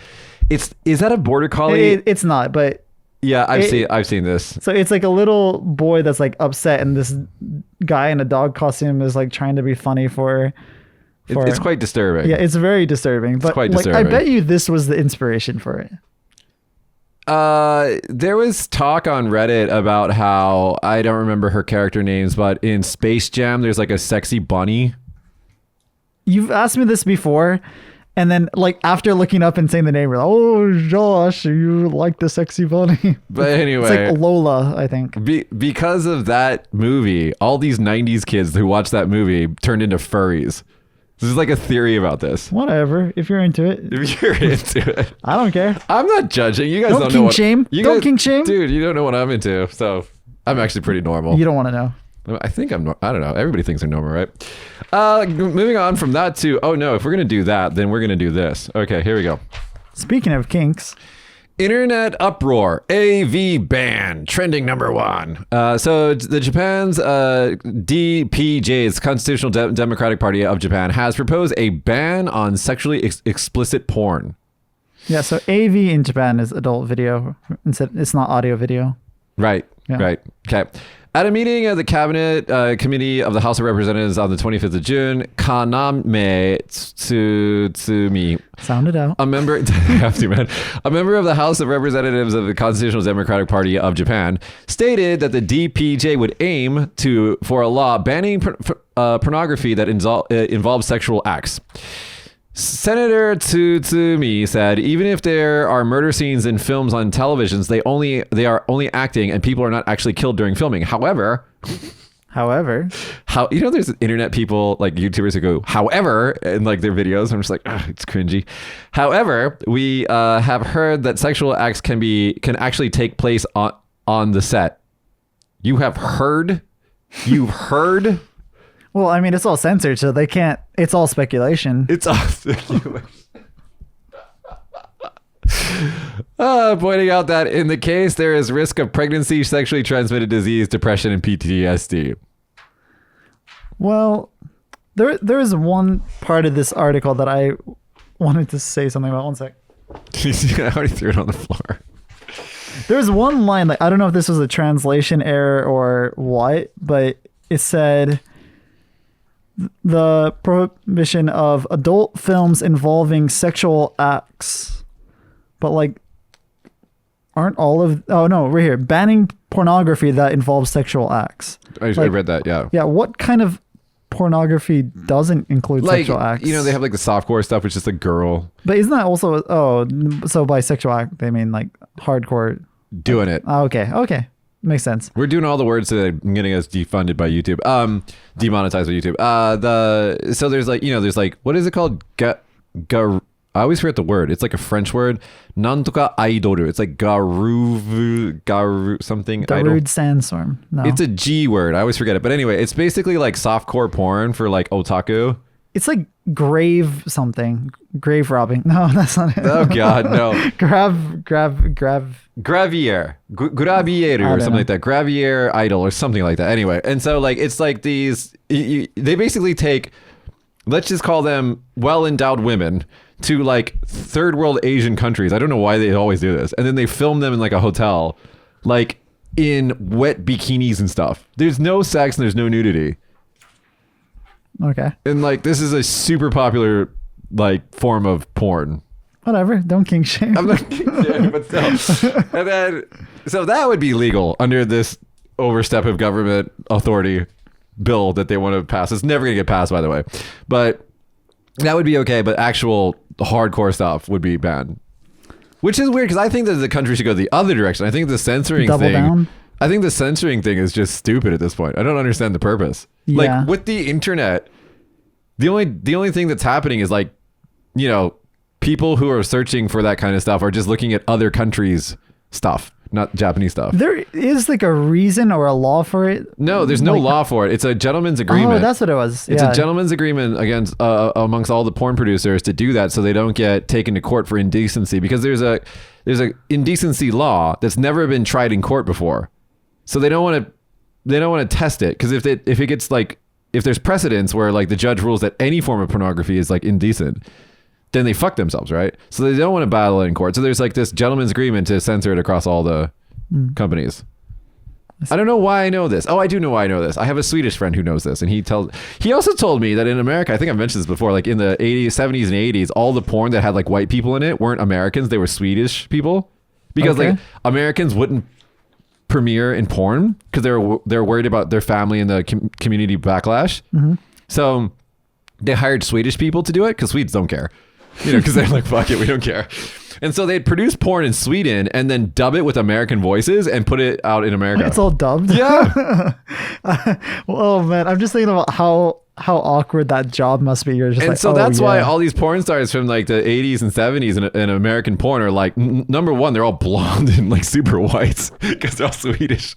Is that a border collie? It's not, but yeah, I've seen this. So it's like a little boy that's like upset, and this guy in a dog costume is like trying to be funny for it's quite disturbing. Yeah, it's very disturbing. But quite like, disturbing. I bet you this was the inspiration for it. There was talk on Reddit about how, I don't remember her character names, but in Space Jam, there's like a sexy bunny. You've asked me this before, and then like after looking up and saying the name, you're like, oh, Josh, you like the sexy bunny. But anyway. It's like Lola, I think. Because of that movie, all these 90s kids who watched that movie turned into furries. This is like a theory about this. Whatever, if you're into it. If you're into it. I don't care. I'm not judging. You guys don't know kink what... shame. Don't kink shame. Dude, you don't know what I'm into. So I'm actually pretty normal. You don't want to know. I think I don't know. Everybody thinks they're normal, right? Moving on from that to, oh no, if we're going to do that, then we're going to do this. Okay, here we go. Speaking of kinks. Internet uproar, AV ban, trending number 1. So the Japan's DPJ's Constitutional Democratic Party of Japan has proposed a ban on sexually explicit porn. Yeah, so AV in Japan is adult video. Instead, it's not audio video. Right, yeah. Right. Okay. At a meeting of the Cabinet Committee of the House of Representatives on the 25th of June, Kaname Tsumi, sound it out. a member, I have to, man. A member of the House of Representatives of the Constitutional Democratic Party of Japan stated that the DPJ would aim for a law banning pornography that involves sexual acts. Senator Tsumi said, even if there are murder scenes in films on televisions, they are only acting and people are not actually killed during filming. However, there's internet people like YouTubers who go, however, in like their videos. I'm just like, it's cringy. However, we have heard that sexual acts can actually take place on the set. You have heard? You've heard? Well, I mean, it's all censored, so they can't. It's all speculation. It's all speculation. Pointing out that in the case, there is risk of pregnancy, sexually transmitted disease, depression, and PTSD. Well, there is one part of this article that I wanted to say something about. One sec. I already threw it on the floor. There's one line, like I don't know if this was a translation error or what, but it said the prohibition of adult films involving sexual acts. But like, aren't all of... Oh no, right here. Banning pornography that involves sexual acts. I read that, yeah. Yeah, what kind of pornography doesn't include sexual acts? You know, they have like the softcore stuff, which is a girl. But isn't that also... Oh, so by sexual act, they mean like hardcore... Doing it. Oh, okay. Makes sense. We're doing all the words that are getting us defunded by YouTube. Demonetized by YouTube. So there's like, there's like, what is it called? I always forget the word. It's like a French word. Nantoka aidoru. It's like garu something. Darude sandstorm. No. It's a G word. I always forget it. But anyway, it's basically like softcore porn for like otaku. It's like grave something. Grave robbing. No, that's not it. Oh God, no. Gravier or something like that. Gravier idol or something like that. Anyway, and so like it's like these. They basically take, let's just call them well-endowed women, to like third world Asian countries. I don't know why they always do this, and then they film them in like a hotel, like in wet bikinis and stuff. There's no sex and there's no nudity. Okay. And like this is a super popular like form of porn. Whatever, don't kink shame. I'm not kink shame, but still. And then, so that would be legal under this overstep of government authority bill that they want to pass. It's never going to get passed, by the way. But that would be okay, but actual hardcore stuff would be banned. Which is weird, because I think that the country should go the other direction. I think the censoring Double thing... down? I think the censoring thing is just stupid at this point. I don't understand the purpose. Yeah. Like with the internet, the only thing that's happening is like, you know, people who are searching for that kind of stuff are just looking at other countries' stuff, not Japanese stuff. There is like a reason or a law for it. No, there's no law for it. It's a gentleman's agreement. Oh, that's what it was. It's a gentleman's agreement against amongst all the porn producers to do that so they don't get taken to court for indecency, because there's a indecency law that's never been tried in court before. So they don't want to test it, because if it gets like, if there's precedents where like the judge rules that any form of pornography is like indecent, then they fuck themselves, right? So they don't want to battle it in court. So there's like this gentleman's agreement to censor it across all the companies. I don't know why I know this. Oh, I do know why I know this. I have a Swedish friend who knows this, and he also told me that in America, I think I've mentioned this before, like in the 80s, 70s, and 80s, all the porn that had like white people in it weren't Americans, they were Swedish people, because like Americans wouldn't premiere in porn because they're worried about their family and the community backlash. So they hired Swedish people to do it because Swedes don't care, you know, because they're like, fuck it, we don't care. And so they'd produce porn in Sweden and then dub it with American voices and put it out in America. It's all dubbed. Yeah. Oh man, I'm just thinking about how awkward that job must be. You're just and like, so that's why all these porn stars from like the 80s and 70s in American porn are like, number one, they're all blonde and like super white because they're all Swedish.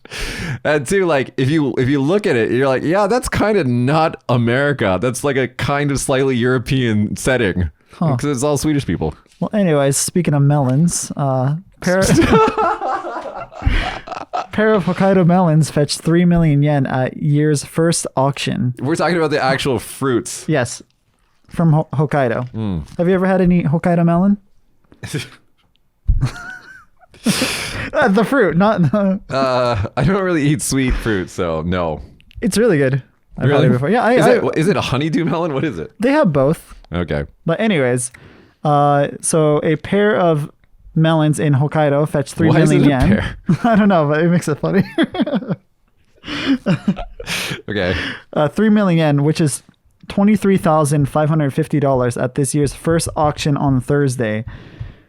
And two, like if you look at it, you're like, yeah, that's kind of not America. That's like a kind of slightly European setting because it's all Swedish people. Well, anyways, speaking of melons, pair of Hokkaido melons fetched 3 million yen at year's first auction. We're talking about the actual fruits. Yes, from Hokkaido. Have you ever had any Hokkaido melon? The fruit, not. I don't really eat sweet fruit, so no. It's really good. I've had it before. Yeah, is it a honeydew melon? What is it? They have both. Okay. But anyways, so a pair of melons in Hokkaido fetched 3 million yen. Pair? I don't know, but it makes it funny. Okay. 3 million yen, which is $23,550 at this year's first auction on Thursday.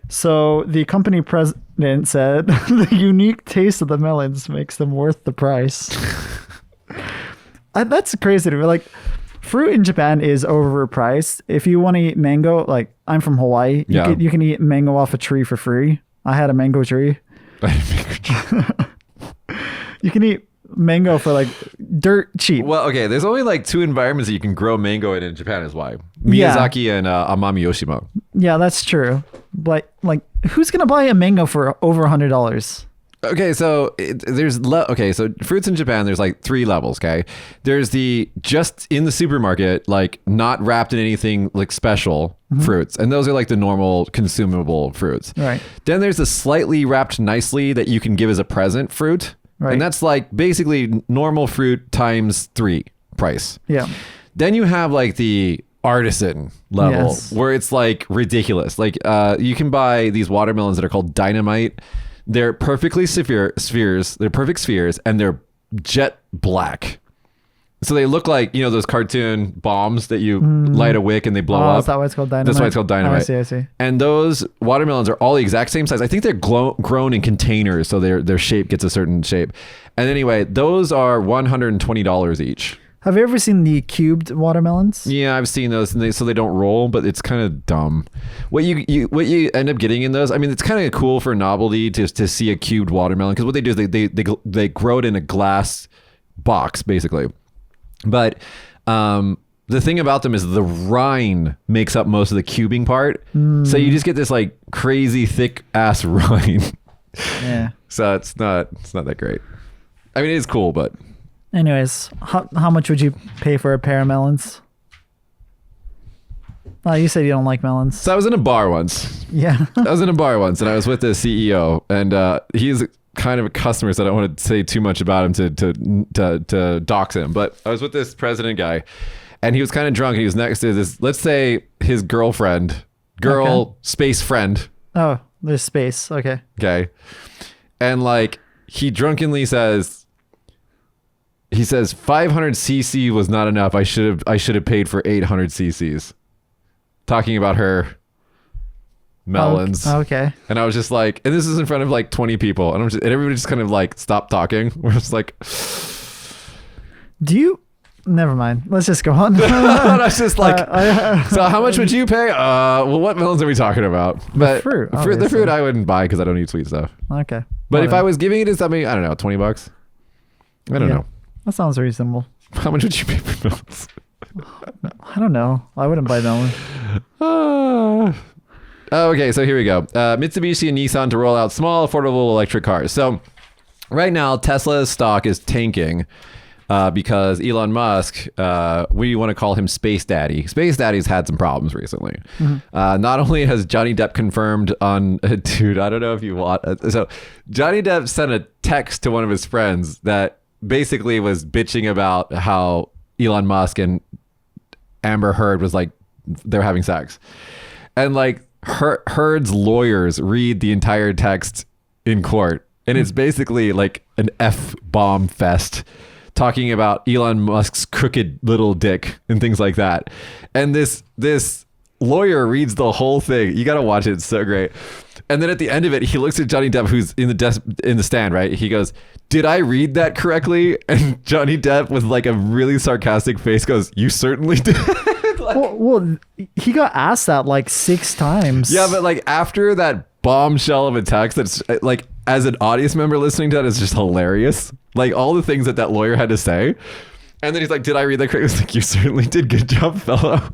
So the company president said the unique taste of the melons makes them worth the price. That's crazy to me. Like, fruit in Japan is overpriced. If you want to eat mango, like I'm from Hawaii, you can eat mango off a tree for free. I had a mango tree. You can eat mango for like dirt cheap. Well, okay, there's only like 2 environments that you can grow mango in Japan is why. Miyazaki and Amami Yoshima. Yeah, that's true. But like, who's going to buy a mango for over $100? Okay, so so fruits in Japan, there's like 3 levels, okay? There's the just in the supermarket, like not wrapped in anything like special fruits. And those are like the normal consumable fruits. Right. Then there's the slightly wrapped nicely that you can give as a present fruit. Right. And that's like basically normal fruit times 3 price. Yeah. Then you have like the artisan level where it's like ridiculous. Like you can buy these watermelons that are called Dynamite. They're perfectly spheres. They're perfect spheres, and they're jet black. So they look like, you know, those cartoon bombs that you light a wick and they blow up. Is that why it's called Dynamite? That's why it's called Dynamite. I see. And those watermelons are all the exact same size. I think they're grown in containers, so their shape gets a certain shape. And anyway, those are $120 each. Have you ever seen the cubed watermelons? Yeah, I've seen those, and they don't roll, but it's kind of dumb. What you end up getting in those, I mean, it's kind of cool for novelty to see a cubed watermelon, because what they do is they grow it in a glass box basically. But the thing about them is the rind makes up most of the cubing part, so you just get this like crazy thick ass rind. Yeah. So it's not that great. I mean, it is cool, but. Anyways, how much would you pay for a pair of melons? Oh, you said you don't like melons. So I was in a bar once. Yeah. I was in a bar once, and I was with the CEO, and he's kind of a customer, so I don't want to say too much about him to dox him. But I was with this president guy, and he was kind of drunk, and he was next to this, let's say his space friend. Oh, there's space. Okay. Okay. And like, he drunkenly says, 500 cc was not enough. I should have paid for 800 cc's. Talking about her melons. Okay. And I was just like, and this is in front of like 20 people. And and everybody just kind of like stopped talking. We're just like, Do you? Never mind. Let's just go on. and I was just like, so how much would you pay? Well, what melons are we talking about? But fruit, the obviously. fruit I wouldn't buy because I don't eat sweet stuff. Okay. But if I was giving it to somebody, I don't know, $20. I don't know. That sounds reasonable. How much would you pay for melons? I don't know. I wouldn't buy melon. Okay, so here we go. Mitsubishi and Nissan to roll out small, affordable electric cars. So right now, Tesla's stock is tanking because Elon Musk, we want to call him Space Daddy. Space Daddy's had some problems recently. Not only has Johnny Depp confirmed on, dude, I don't know if you want, so Johnny Depp sent a text to one of his friends that basically was bitching about how Elon Musk and Amber Heard was like, they're having sex. And like Heard's lawyers read the entire text in court. And it's basically like an F-bomb fest talking about Elon Musk's crooked little dick and things like that. And this lawyer reads the whole thing. You got to watch it. It's so great. And then at the end of it, he looks at Johnny Depp, who's in the stand, right? He goes, "Did I read that correctly?" And Johnny Depp, with like a really sarcastic face, goes, "You certainly did." Well, he got asked that like 6 times. Yeah, but like after that bombshell of a text, that's like, as an audience member listening to that, it's just hilarious. Like all the things that lawyer had to say. And then he's like, "Did I read that correctly?" It's like, "You certainly did. Good job, fellow."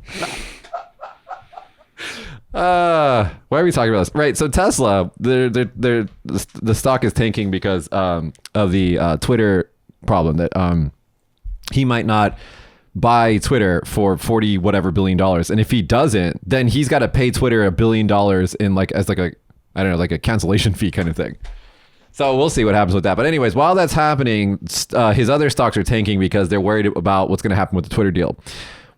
Why are we talking about this? Right. So Tesla, the stock is tanking because of the Twitter problem that he might not buy Twitter for $40 whatever billion. And if he doesn't, then he's got to pay Twitter $1 billion in like as like a, I don't know, like a cancellation fee kind of thing. So we'll see what happens with that. But anyways, while that's happening, his other stocks are tanking because they're worried about what's going to happen with the Twitter deal.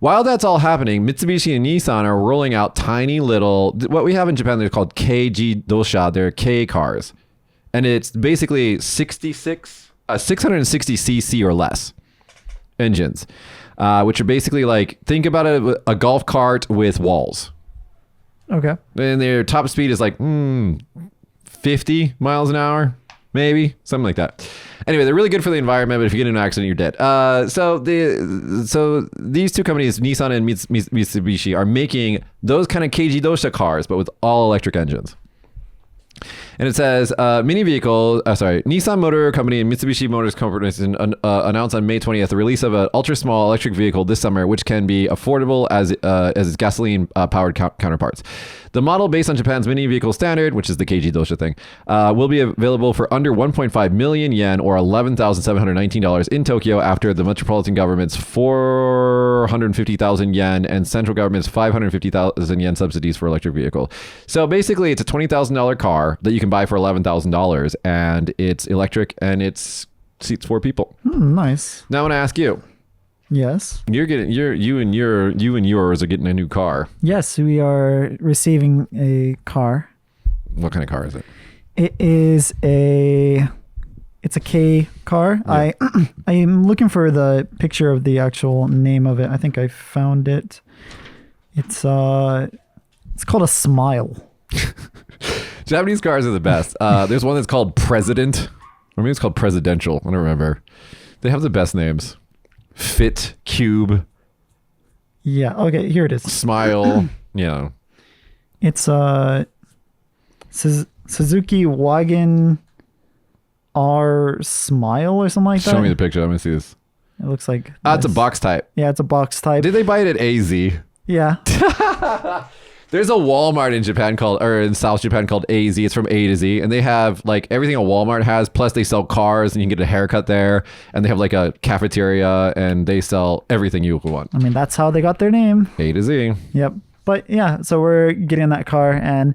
While that's all happening, Mitsubishi and Nissan are rolling out tiny little, what we have in Japan, they're called Kagoshima. They're K cars. And it's basically 660cc or less engines, which are basically like, think about a golf cart with walls. Okay. And their top speed is like 50 miles an hour, maybe, something like that. Anyway, they're really good for the environment, but if you get in an accident, you're dead. So these two companies, Nissan and Mitsubishi, are making those kind of Keiji Dosha cars, but with all electric engines. And it says, Nissan Motor Company and Mitsubishi Motors Corporation announced on May 20th the release of an ultra-small electric vehicle this summer, which can be affordable as its gasoline-powered counterparts. The model, based on Japan's mini vehicle standard, which is the Keiji Dosha thing, will be available for under 1.5 million yen or $11,719 in Tokyo after the metropolitan government's 450,000 yen and central government's 550,000 yen subsidies for electric vehicle. So basically, it's a $20,000 car that you can buy for $11,000, and it's electric and it seats 4 people. Nice. Now I want to ask you. Yes. You and yours are getting a new car. Yes, we are receiving a car. What kind of car is it? It's a K car. Yeah. I am looking for the picture of the actual name of it. I think I found it. It's called a Smile. Japanese cars are the best. There's one that's called President, or maybe it's called Presidential. I don't remember. They have the best names. Fit, Cube. Yeah. Okay. Here it is. Smile. Yeah. It's Suzuki Wagon R Smile or something like that. Show me the picture. Let me see this. It looks like. It's a box type. Yeah, it's a box type. Did they buy it at AZ? Yeah. There's a Walmart in Japan in South Japan called AZ. It's from A to Z, and they have like everything a Walmart has. Plus, they sell cars, and you can get a haircut there. And they have like a cafeteria, and they sell everything you would want. I mean, that's how they got their name. A to Z. Yep. But yeah, so we're getting that car, and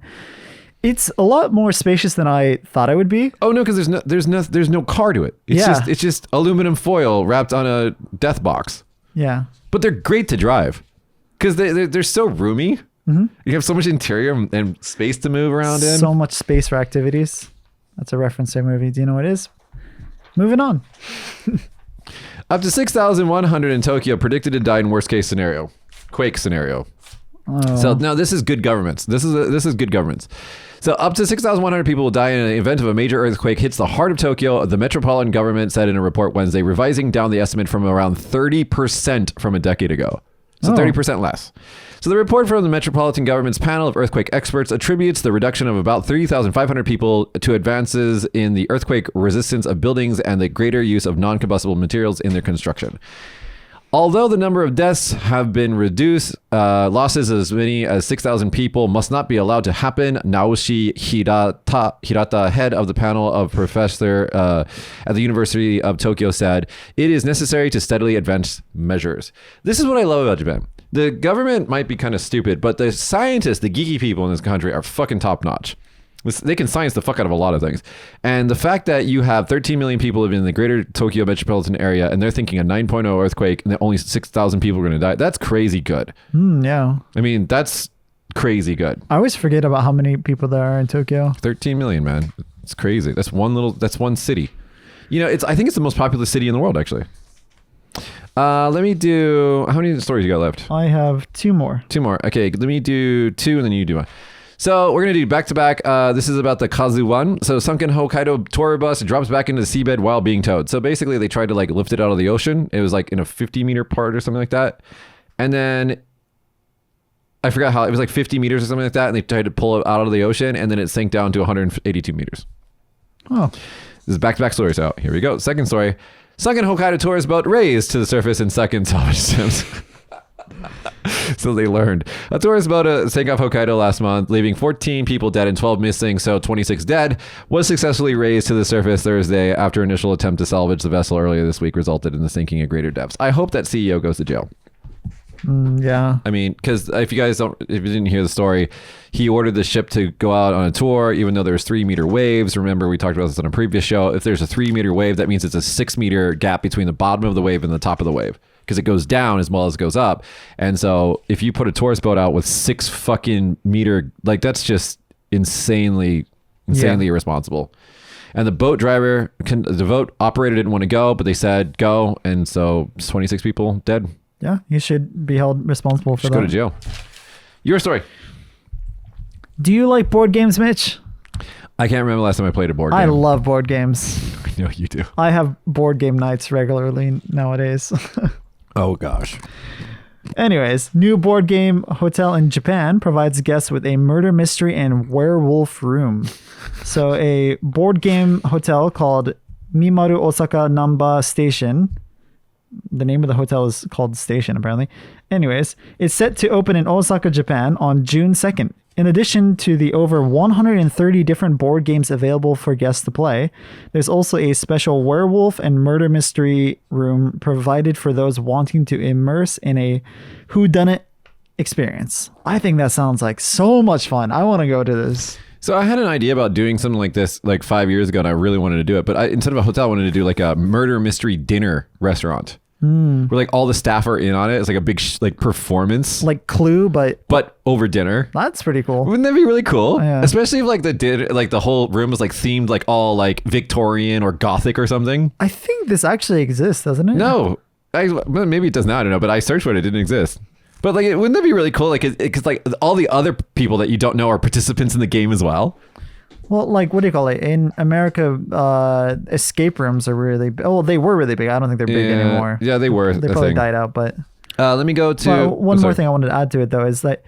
it's a lot more spacious than I thought it would be. Oh no, because there's no car to it. It's just aluminum foil wrapped on a death box. Yeah. But they're great to drive because they're so roomy. Mm-hmm. You have so much interior and space to move around in. So much space for activities. That's a reference to a movie. Do you know what it is? Moving on. Up to 6,100 in Tokyo predicted to die in worst case scenario. Quake scenario. Oh. So now this is good governments. This is good governments. So up to 6,100 people will die in an event of a major earthquake hits the heart of Tokyo. The metropolitan government said in a report Wednesday, revising down the estimate from around 30% from a decade ago. So 30% less. So the report from the Metropolitan Government's panel of earthquake experts attributes the reduction of about 3,500 people to advances in the earthquake resistance of buildings and the greater use of non-combustible materials in their construction. Although the number of deaths have been reduced, losses as many as 6,000 people must not be allowed to happen. Naoshi Hirata, head of the panel of professor at the University of Tokyo, said, "It is necessary to steadily advance measures." This is what I love about Japan. The government might be kind of stupid, but the scientists, the geeky people in this country are fucking top notch. They can science the fuck out of a lot of things. And the fact that you have 13 million people living in the greater Tokyo metropolitan area and they're thinking a 9.0 earthquake and that only 6,000 people are going to die, that's crazy good. Yeah. I mean, that's crazy good. I always forget about how many people there are in Tokyo. 13 million, man. It's crazy. That's one city. You know, I think it's the most populous city in the world, actually. Let me do, how many stories you got left? I have two more. Okay, let me do two and then you do one. So we're going to do back-to-back. This is about the Kazu 1. So sunken Hokkaido tour bus drops back into the seabed while being towed. So basically they tried to like lift it out of the ocean. It was like in a 50-meter part or something like that. And then I forgot how, it was like 50 meters or something like that. And they tried to pull it out of the ocean and then it sank down to 182 meters. Oh. This is back-to-back stories out. Here we go. Second story. Sunken Hokkaido tourist boat raised to the surface in second salvage attempts. So they learned. A tourist boat sank off Hokkaido last month, leaving 14 people dead and 12 missing, so 26 dead, was successfully raised to the surface Thursday after initial attempt to salvage the vessel earlier this week resulted in the sinking at greater depths. I hope that CEO goes to jail. Yeah. I mean, because if you didn't hear the story, he ordered the ship to go out on a tour, even though there's 3-meter waves. Remember, we talked about this on a previous show. If there's a 3-meter wave, that means it's a 6-meter gap between the bottom of the wave and the top of the wave, because it goes down as well as it goes up. And so if you put a tourist boat out with 6 fucking meter, like that's just insanely irresponsible. And the boat operator didn't want to go, but they said go. And so 26 people dead. Yeah, he should be held responsible for that. Just go to jail. Your story. Do you like board games, Mitch? I can't remember the last time I played a board game. I love board games. I know you do. I have board game nights regularly nowadays. Oh, gosh. Anyways, new board game hotel in Japan provides guests with a murder mystery and werewolf room. So a board game hotel called Mimaru Osaka Namba Station. The name of the hotel is called Station, apparently. Anyways, it's set to open in Osaka, Japan on June 2nd. In addition to the over 130 different board games available for guests to play, there's also a special werewolf and murder mystery room provided for those wanting to immerse in a whodunit experience. I think that sounds like so much fun. I want to go to this. So I had an idea about doing something like this like 5 years ago, and I really wanted to do it. But instead of a hotel, I wanted to do like a murder mystery dinner restaurant. Where like all the staff are in on it. It's like a big like performance, like Clue, but over dinner. That's pretty cool. Wouldn't that be really cool? Yeah. Especially if like the whole room was like themed like all like Victorian or Gothic or something. I think this actually exists, doesn't it? No, maybe it does not. I don't know, but I searched for it. It didn't exist. But like, wouldn't that be really cool? Like, because like all the other people that you don't know are participants in the game as well. Well, like, what do you call it? In America, escape rooms are really big. Oh, they were really big. I don't think they're big anymore. Yeah, they were. They probably died out, but... let me go to... one more thing I wanted to add to it, though, is that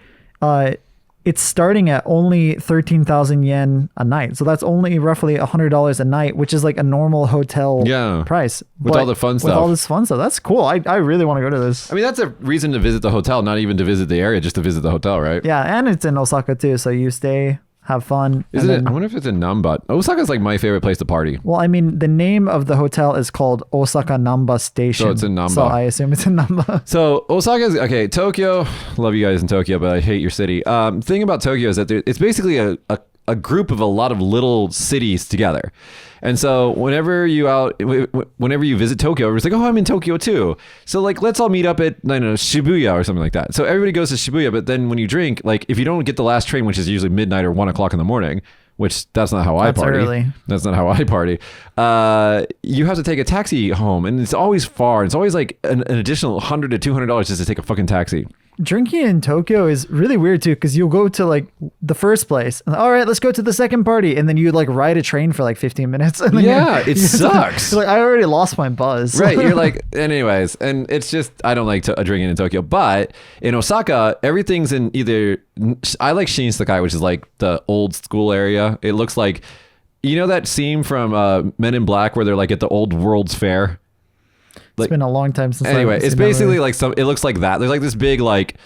it's starting at only 13,000 yen a night. So that's only roughly $100 a night, which is like a normal hotel price. With all the fun stuff. With all this fun stuff. That's cool. I really want to go to this. I mean, that's a reason to visit the hotel, not even to visit the area, just to visit the hotel, right? Yeah, and it's in Osaka, too. So you stay... have fun. I wonder if it's in Namba. Osaka's like my favorite place to party. Well, I mean, the name of the hotel is called Osaka Namba Station. So it's in Namba. So I assume it's in Namba. So Osaka's, okay, Tokyo, love you guys in Tokyo, but I hate your city. Thing about Tokyo is that it's basically a group of a lot of little cities together. And so whenever you visit Tokyo, everyone's like, oh, I'm in Tokyo too. So like, let's all meet up at, I don't know, Shibuya or something like that. So everybody goes to Shibuya, but then when you drink, like if you don't get the last train, which is usually midnight or 1 o'clock in the morning, which that's not how I party. Early. That's not how I party. You have to take a taxi home, and it's always far. It's always like an additional $100 to $200 just to take a fucking taxi. drinking in Tokyo is really weird too, because you'll go to like the first place, and, all right, let's go to the second party, and then you like ride a train for like 15 minutes. And then it sucks. You're like, I already lost my buzz. Right, you're like, anyways, and it's just, I don't like drinking in Tokyo, but in Osaka, everything's in either, I like Shinsekai, which is like the old school area. It looks like, you know that scene from Men in Black where they're like at the old World's Fair? It's been a long time since. Anyway, it's basically like it looks like that. There's like this big like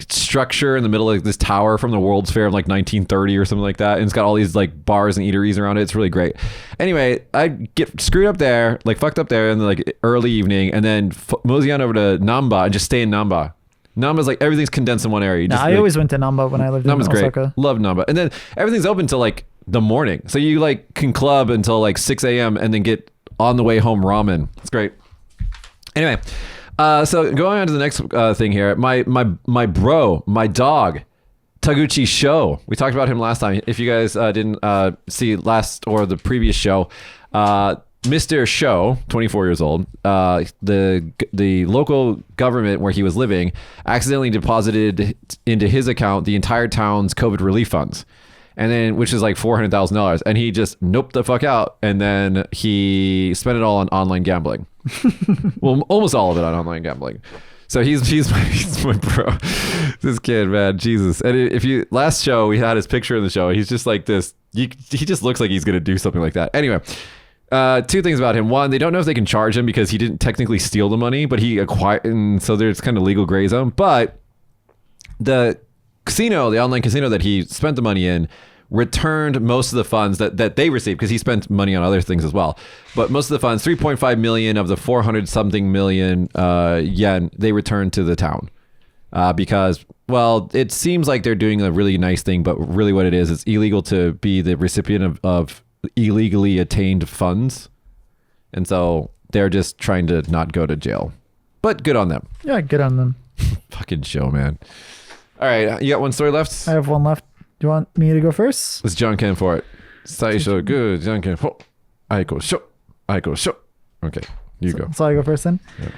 structure in the middle of this tower from the World's Fair of like 1930 or something like that, and it's got all these like bars and eateries around it. It's really great. Anyway, I get screwed up there, like fucked up there in the like early evening, and then mosey on over to Namba and just stay in Namba. Namba's like everything's condensed in one area. I always went to Namba when I lived in Osaka. Great. Love Namba, and then everything's open till like the morning, so you like can club until like 6 a.m. and then get on the way home ramen. It's great. Anyway, so going on to the next thing here, my bro, my dog, Taguchi Sho. We talked about him last time. If you guys didn't see last or the previous show, Mr. Sho, 24 years old, the local government where he was living accidentally deposited into his account the entire town's COVID relief funds. And then, which is like $400,000, and he just noped the fuck out, and then he spent it all on online gambling. Well, almost all of it on online gambling. So he's my bro. This kid, man, Jesus. And if you last show we had his picture in the show, he's just like this. He just looks like he's gonna do something like that. Anyway, two things about him. One, they don't know if they can charge him because he didn't technically steal the money, but he acquired, and so there's kind of legal gray zone. But the casino, the online casino that he spent the money in, returned most of the funds that they received, because he spent money on other things as well. But most of the funds, 3.5 million of the 400 something million yen, they returned to the town. Because, well, it seems like they're doing a really nice thing, but really what it is, it's illegal to be the recipient of illegally attained funds. And so they're just trying to not go to jail. But good on them. Yeah, good on them. Fucking show, man. All right, you got one story left? I have one left. Do you want me to go first? Let's Junkin for it. Saisho good Junkin. Aiko sho. Aiko sho. Okay, you go. So I go first then? Yeah.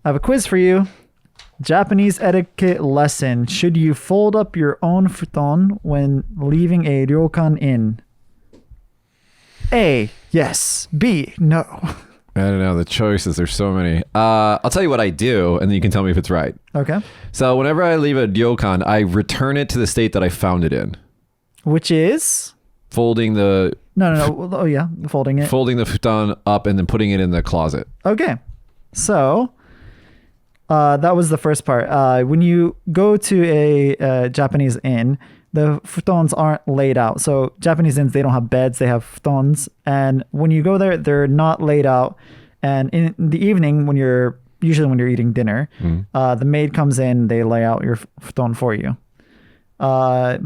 I have a quiz for you. Japanese etiquette lesson. Should you fold up your own futon when leaving a Ryokan inn? A, yes. B, no. I don't know. The choices, there's so many. I'll tell you what I do, and then you can tell me if it's right. Okay. So whenever I leave a ryokan, I return it to the state that I found it in. Which is? Folding the... No. Oh, yeah. Folding it. Folding the futon up and then putting it in the closet. Okay. So, that was the first part. When you go to a Japanese inn, the futons aren't laid out. So Japanese inns, they don't have beds, they have futons. And when you go there, they're not laid out. And in the evening, usually when you're eating dinner, the maid comes in, they lay out your futon for you. So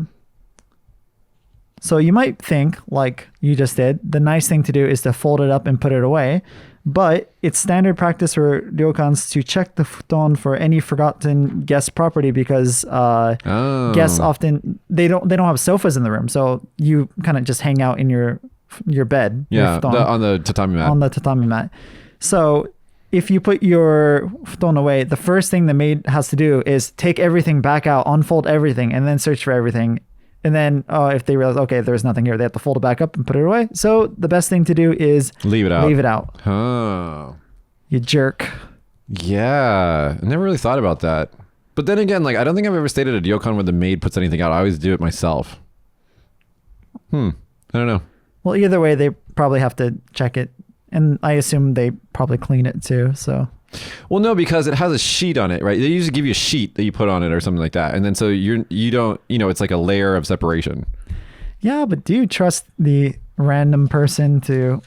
you might think, like you just did, the nice thing to do is to fold it up and put it away. But it's standard practice for ryokans to check the futon for any forgotten guest property, because guests often they don't have sofas in the room, so you kind of just hang out in your bed. Yeah, on the tatami mat. On the tatami mat. So if you put your futon away, the first thing the maid has to do is take everything back out, unfold everything, and then search for everything. And then if they realize, okay, there's nothing here, they have to fold it back up and put it away. So the best thing to do is leave it out. Leave it out. Oh. You jerk. Yeah. I never really thought about that. But then again, like, I don't think I've ever stayed at a ryokan where the maid puts anything out. I always do it myself. I don't know. Well, either way, they probably have to check it. And I assume they probably clean it too, so... Well, no, because it has a sheet on it, right? They usually give you a sheet that you put on it or something like that. And then so you don't, it's like a layer of separation. Yeah, but do you trust the random person to...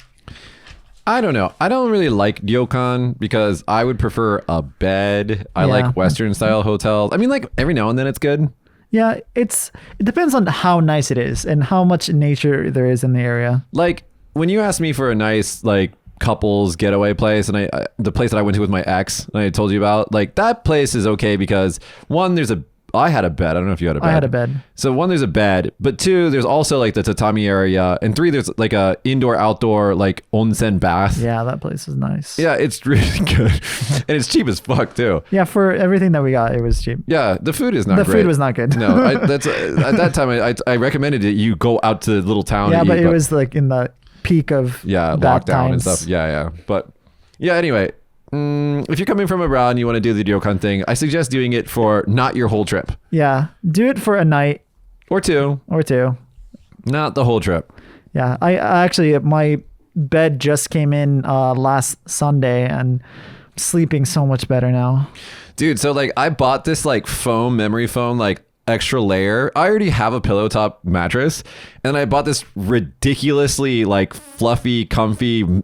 I don't know. I don't really like ryokan because I would prefer a bed. I like Western style hotels. I mean, like every now and then it's good. Yeah, it depends on how nice it is and how much nature there is in the area. Like when you ask me for a nice, like, couples getaway place, and the place that I went to with my ex and I told you about, like, that place is okay because one, there's a I had a bed. I don't know if you had a bed. I had a bed. So one, there's a bed, but two, there's also like the tatami area, and three, there's like a indoor outdoor like onsen bath. Yeah, that place was nice. Yeah, it's really good, and it's cheap as fuck too. Yeah, for everything that we got, it was cheap. Yeah, the food is not. The great. food was not good. No, that's at that time I recommended it. You go out to the little town. Yeah, to but eat, it was like in the peak of bad lockdown times. and stuff. Yeah, but yeah. Anyway. If you're coming from abroad and you want to do the Ryokan thing, I suggest doing it for not your whole trip. Yeah, do it for a night or two, not the whole trip. Yeah, I actually, my bed just came in last Sunday and I'm sleeping so much better now. Dude, so like I bought this like memory foam, like extra layer. I already have a pillow top mattress, and I bought this ridiculously like fluffy, comfy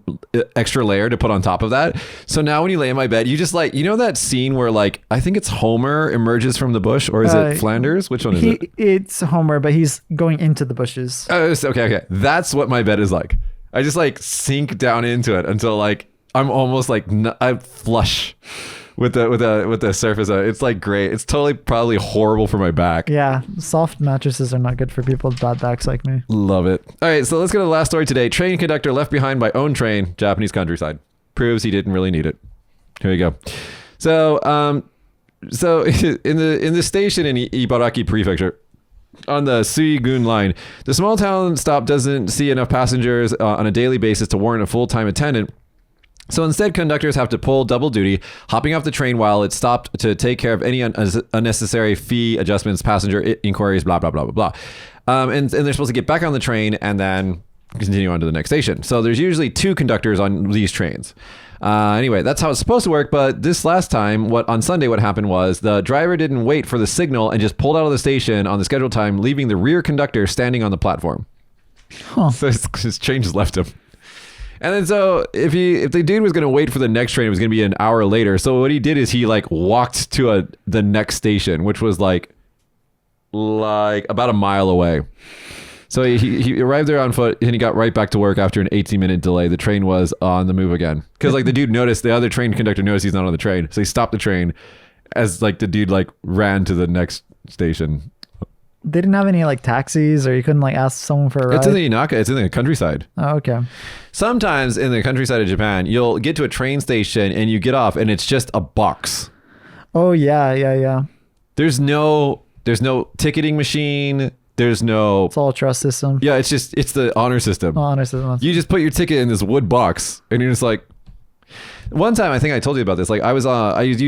extra layer to put on top of that. So now when you lay in my bed, you just like, you know that scene where like, I think it's Homer emerges from the bush, or is it Flanders? Which one is it? It's Homer, but he's going into the bushes. Oh, okay. That's what my bed is like. I just like sink down into it until like I'm almost like I flush with the surface of it. It's like great. It's totally probably horrible for my back. Yeah, soft mattresses are not good for people with bad backs like me. Love it. All right, so let's go to the last story today. Train conductor left behind by own train, Japanese countryside. Proves he didn't really need it. Here we go. So in the station in Ibaraki Prefecture, on the Suigun line, the small town stop doesn't see enough passengers on a daily basis to warrant a full-time attendant. So instead, conductors have to pull double duty, hopping off the train while it's stopped to take care of any unnecessary fee adjustments, passenger inquiries, blah, blah, blah, blah, blah. And they're supposed to get back on the train and then continue on to the next station. So there's usually two conductors on these trains. Anyway, that's how it's supposed to work. But this last time, on Sunday, what happened was the driver didn't wait for the signal and just pulled out of the station on the scheduled time, leaving the rear conductor standing on the platform. Huh. So his train just left him. And then so if the dude was going to wait for the next train, it was going to be an hour later. So what he did is he like walked to the next station, which was like about a mile away. So he arrived there on foot and he got right back to work after an 18-minute delay. The train was on the move again. Because like the dude noticed, the other train conductor noticed he's not on the train. So he stopped the train as like the dude like ran to the next station. They didn't have any like taxis, or you couldn't like ask someone for a ride? It's in the Inaka. It's in the countryside. Oh, okay. Sometimes in the countryside of Japan, you'll get to a train station and you get off and it's just a box. Oh yeah. There's no ticketing machine. There's no. It's all a trust system. Yeah, it's the honor system. Honor system. You just put your ticket in this wood box and you're just like. One time, I think I told you about this. Like I used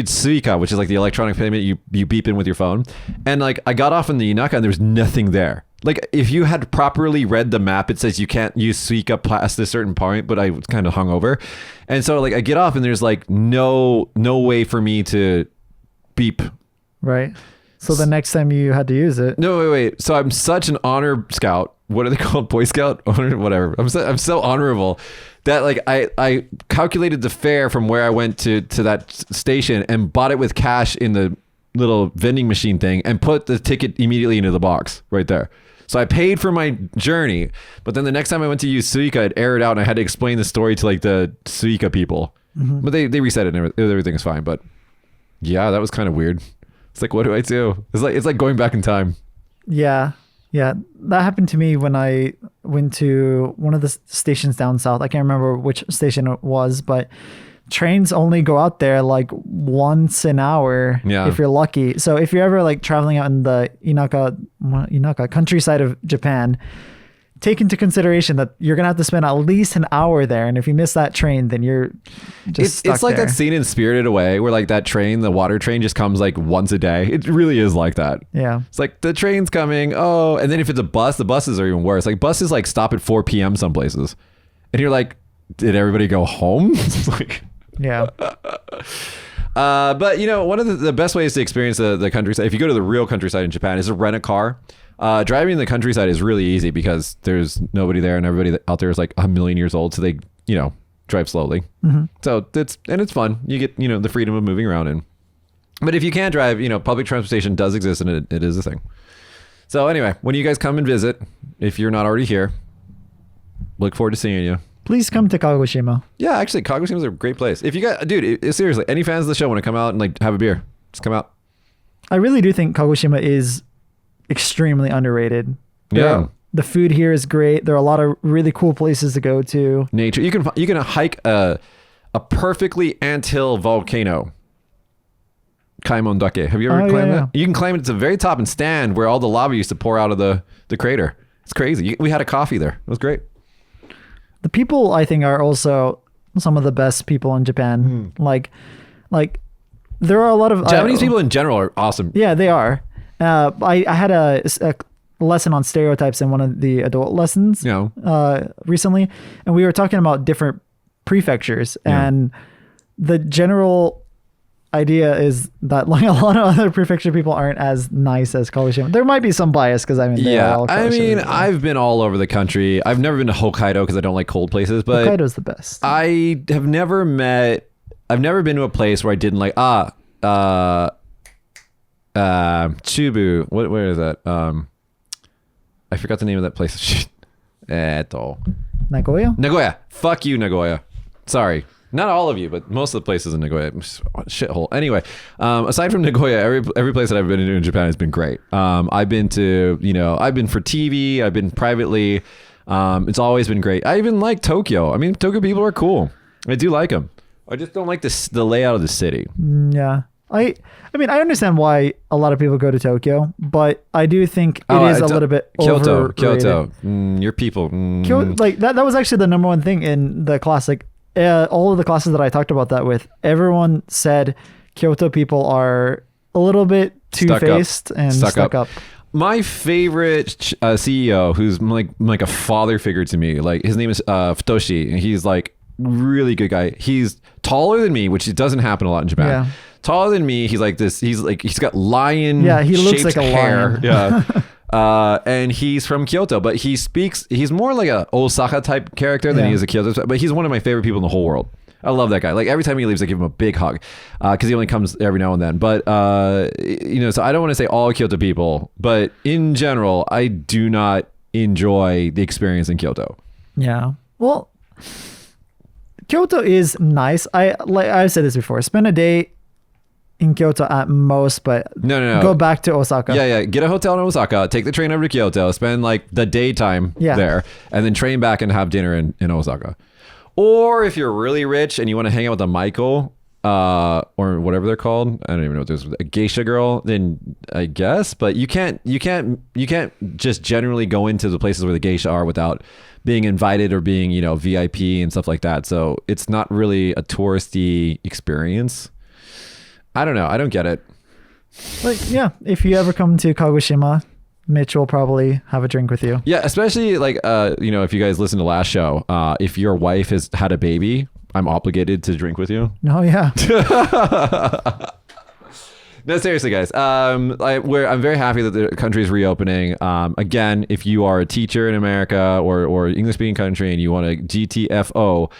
Suica, which is like the electronic payment you beep in with your phone, and like I got off in the Inaka and there was nothing there. Like if you had properly read the map, it says you can't use Suica past a certain point, but I was kind of hungover, and so like I get off and there's like no way for me to beep. Right. So the next time you had to use it. No, wait. So I'm such an honor scout. What are they called? Boy Scout? Honor, whatever. I'm so honorable that like I calculated the fare from where I went to that station and bought it with cash in the little vending machine thing and put the ticket immediately into the box right there. So I paid for my journey, but then the next time I went to use Suica, it aired out and I had to explain the story to like the Suica people. Mm-hmm. But they reset it and everything is fine. But yeah, that was kind of weird. It's like, what do I do? It's like going back in time. Yeah. That happened to me when I went to one of the stations down south. I can't remember which station it was, but trains only go out there like once an hour if you're lucky. So if you're ever like traveling out in the Inaka countryside of Japan, take into consideration that you're gonna have to spend at least an hour there, and if you miss that train, then you're just stuck it's like there. that scene in Spirited Away where like that train, the water train, just comes like once a day. It really is like that. Yeah, it's like the train's coming, and then if it's a bus, the buses are even worse. Like buses like stop at 4 p.m. some places, and you're like, did everybody go home? It's like, yeah. But you know, one of the best ways to experience the countryside, if you go to the real countryside in Japan, is to rent a car. Driving in the countryside is really easy because there's nobody there and everybody out there is like a million years old. So they, drive slowly. Mm-hmm. So it's fun. You get, the freedom of moving around in. But if you can't drive, public transportation does exist and it is a thing. So anyway, when you guys come and visit, if you're not already here, look forward to seeing you. Please come to Kagoshima. Yeah, actually, Kagoshima is a great place. If you got, dude, seriously, any fans of the show want to come out and like have a beer, just come out. I really do think Kagoshima is extremely underrated. Yeah. The food here is great. There are a lot of really cool places to go to. Nature. You can hike a perfectly anthill volcano. Kaimondake. Have you ever climbed that? You can climb it to the very top and stand where all the lava used to pour out of the crater. It's crazy. We had a coffee there. It was great. The people, I think, are also some of the best people in Japan. Like there are a lot of Japanese people in general are awesome. Yeah, they are. I had a lesson on stereotypes in one of the adult lessons recently, and we were talking about different prefectures, and the general idea is that like a lot of other prefecture people aren't as nice as Kagoshima. There might be some bias because I mean, I've been all over the country. I've never been to Hokkaido because I don't like cold places, but Hokkaido's the best. I've never been to a place where I didn't like Chubu. Where is that? I forgot the name of that place. Nagoya. Fuck you, Nagoya. Sorry. Not all of you, but most of the places in Nagoya, shithole. Anyway, aside from Nagoya, every place that I've been to in Japan has been great. I've been to, I've been for TV, I've been privately. It's always been great. I even like Tokyo. I mean, Tokyo people are cool. I do like them. I just don't like the layout of the city. Yeah. I mean, I understand why a lot of people go to Tokyo, but I do think it is a little bit overrated. Kyoto. Your people. Kyoto, like that was actually the number one thing in the class. Like all of the classes that I talked about that with, everyone said Kyoto people are a little bit two-faced and stuck up. My favorite CEO, who's like a father figure to me, like his name is Futoshi, and he's like really good guy. He's taller than me, which doesn't happen a lot in Japan. Yeah. Taller than me. He's like this. He's got lion. Yeah, he looks like a lion. Yeah. And he's from Kyoto, but he's more like a Osaka type character than he is a Kyoto. But he's one of my favorite people in the whole world. I love that guy. Like every time he leaves, I give him a big hug because he only comes every now and then. But so I don't want to say all Kyoto people, but in general, I do not enjoy the experience in Kyoto. Yeah. Well, Kyoto is nice. I've said this before. Spend a day in Kyoto at most, but no. Go back to Osaka. Yeah. Get a hotel in Osaka. Take the train over to Kyoto. Spend like the daytime there, and then train back and have dinner in Osaka. Or if you're really rich and you want to hang out with a Michael or whatever they're called, I don't even know what this is, a geisha girl, then I guess. But you can't just generally go into the places where the geisha are without being invited or being VIP and stuff like that. So it's not really a touristy experience. I don't know. I don't get it. Like, yeah, if you ever come to Kagoshima, Mitch will probably have a drink with you. Yeah, especially like, if you guys listen to last show, if your wife has had a baby, I'm obligated to drink with you. Oh, yeah. No, seriously, guys. I'm very happy that the country is reopening. Again, if you are a teacher in America or English-speaking country and you want a GTFO,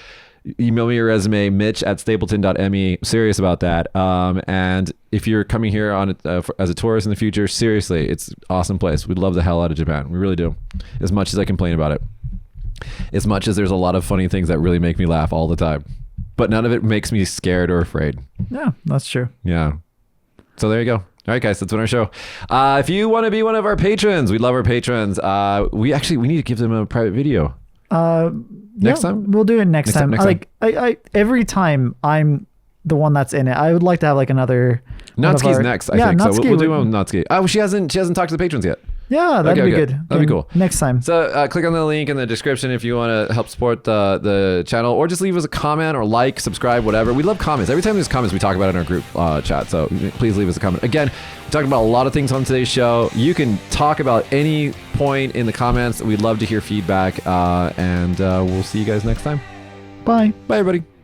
email me your resume, mitch@stapleton.me. Serious about that. And if you're coming here on as a tourist in the future, seriously, it's an awesome place. We love the hell out of Japan. We really do. As much as I complain about it. As much as there's a lot of funny things that really make me laugh all the time. But none of it makes me scared or afraid. Yeah, that's true. Yeah. So there you go. All right, guys, that's been our show. If you want to be one of our patrons, we love our patrons. We need to give them a private video. Next time? We'll do it next time. I every time I'm the one that's in it, I would like to have like another. Natsuki's next, I think. So we'll do one with Natsuki. Oh, she hasn't talked to the patrons yet. Yeah, that'd be good. That'd be cool. Next time. So click on the link in the description if you want to help support the channel, or just leave us a comment or like, subscribe, whatever. We love comments. Every time there's comments, we talk about it in our group chat. So please leave us a comment. Again, we talked about a lot of things on today's show. You can talk about any point in the comments. We'd love to hear feedback. And we'll see you guys next time. Bye. Bye, everybody.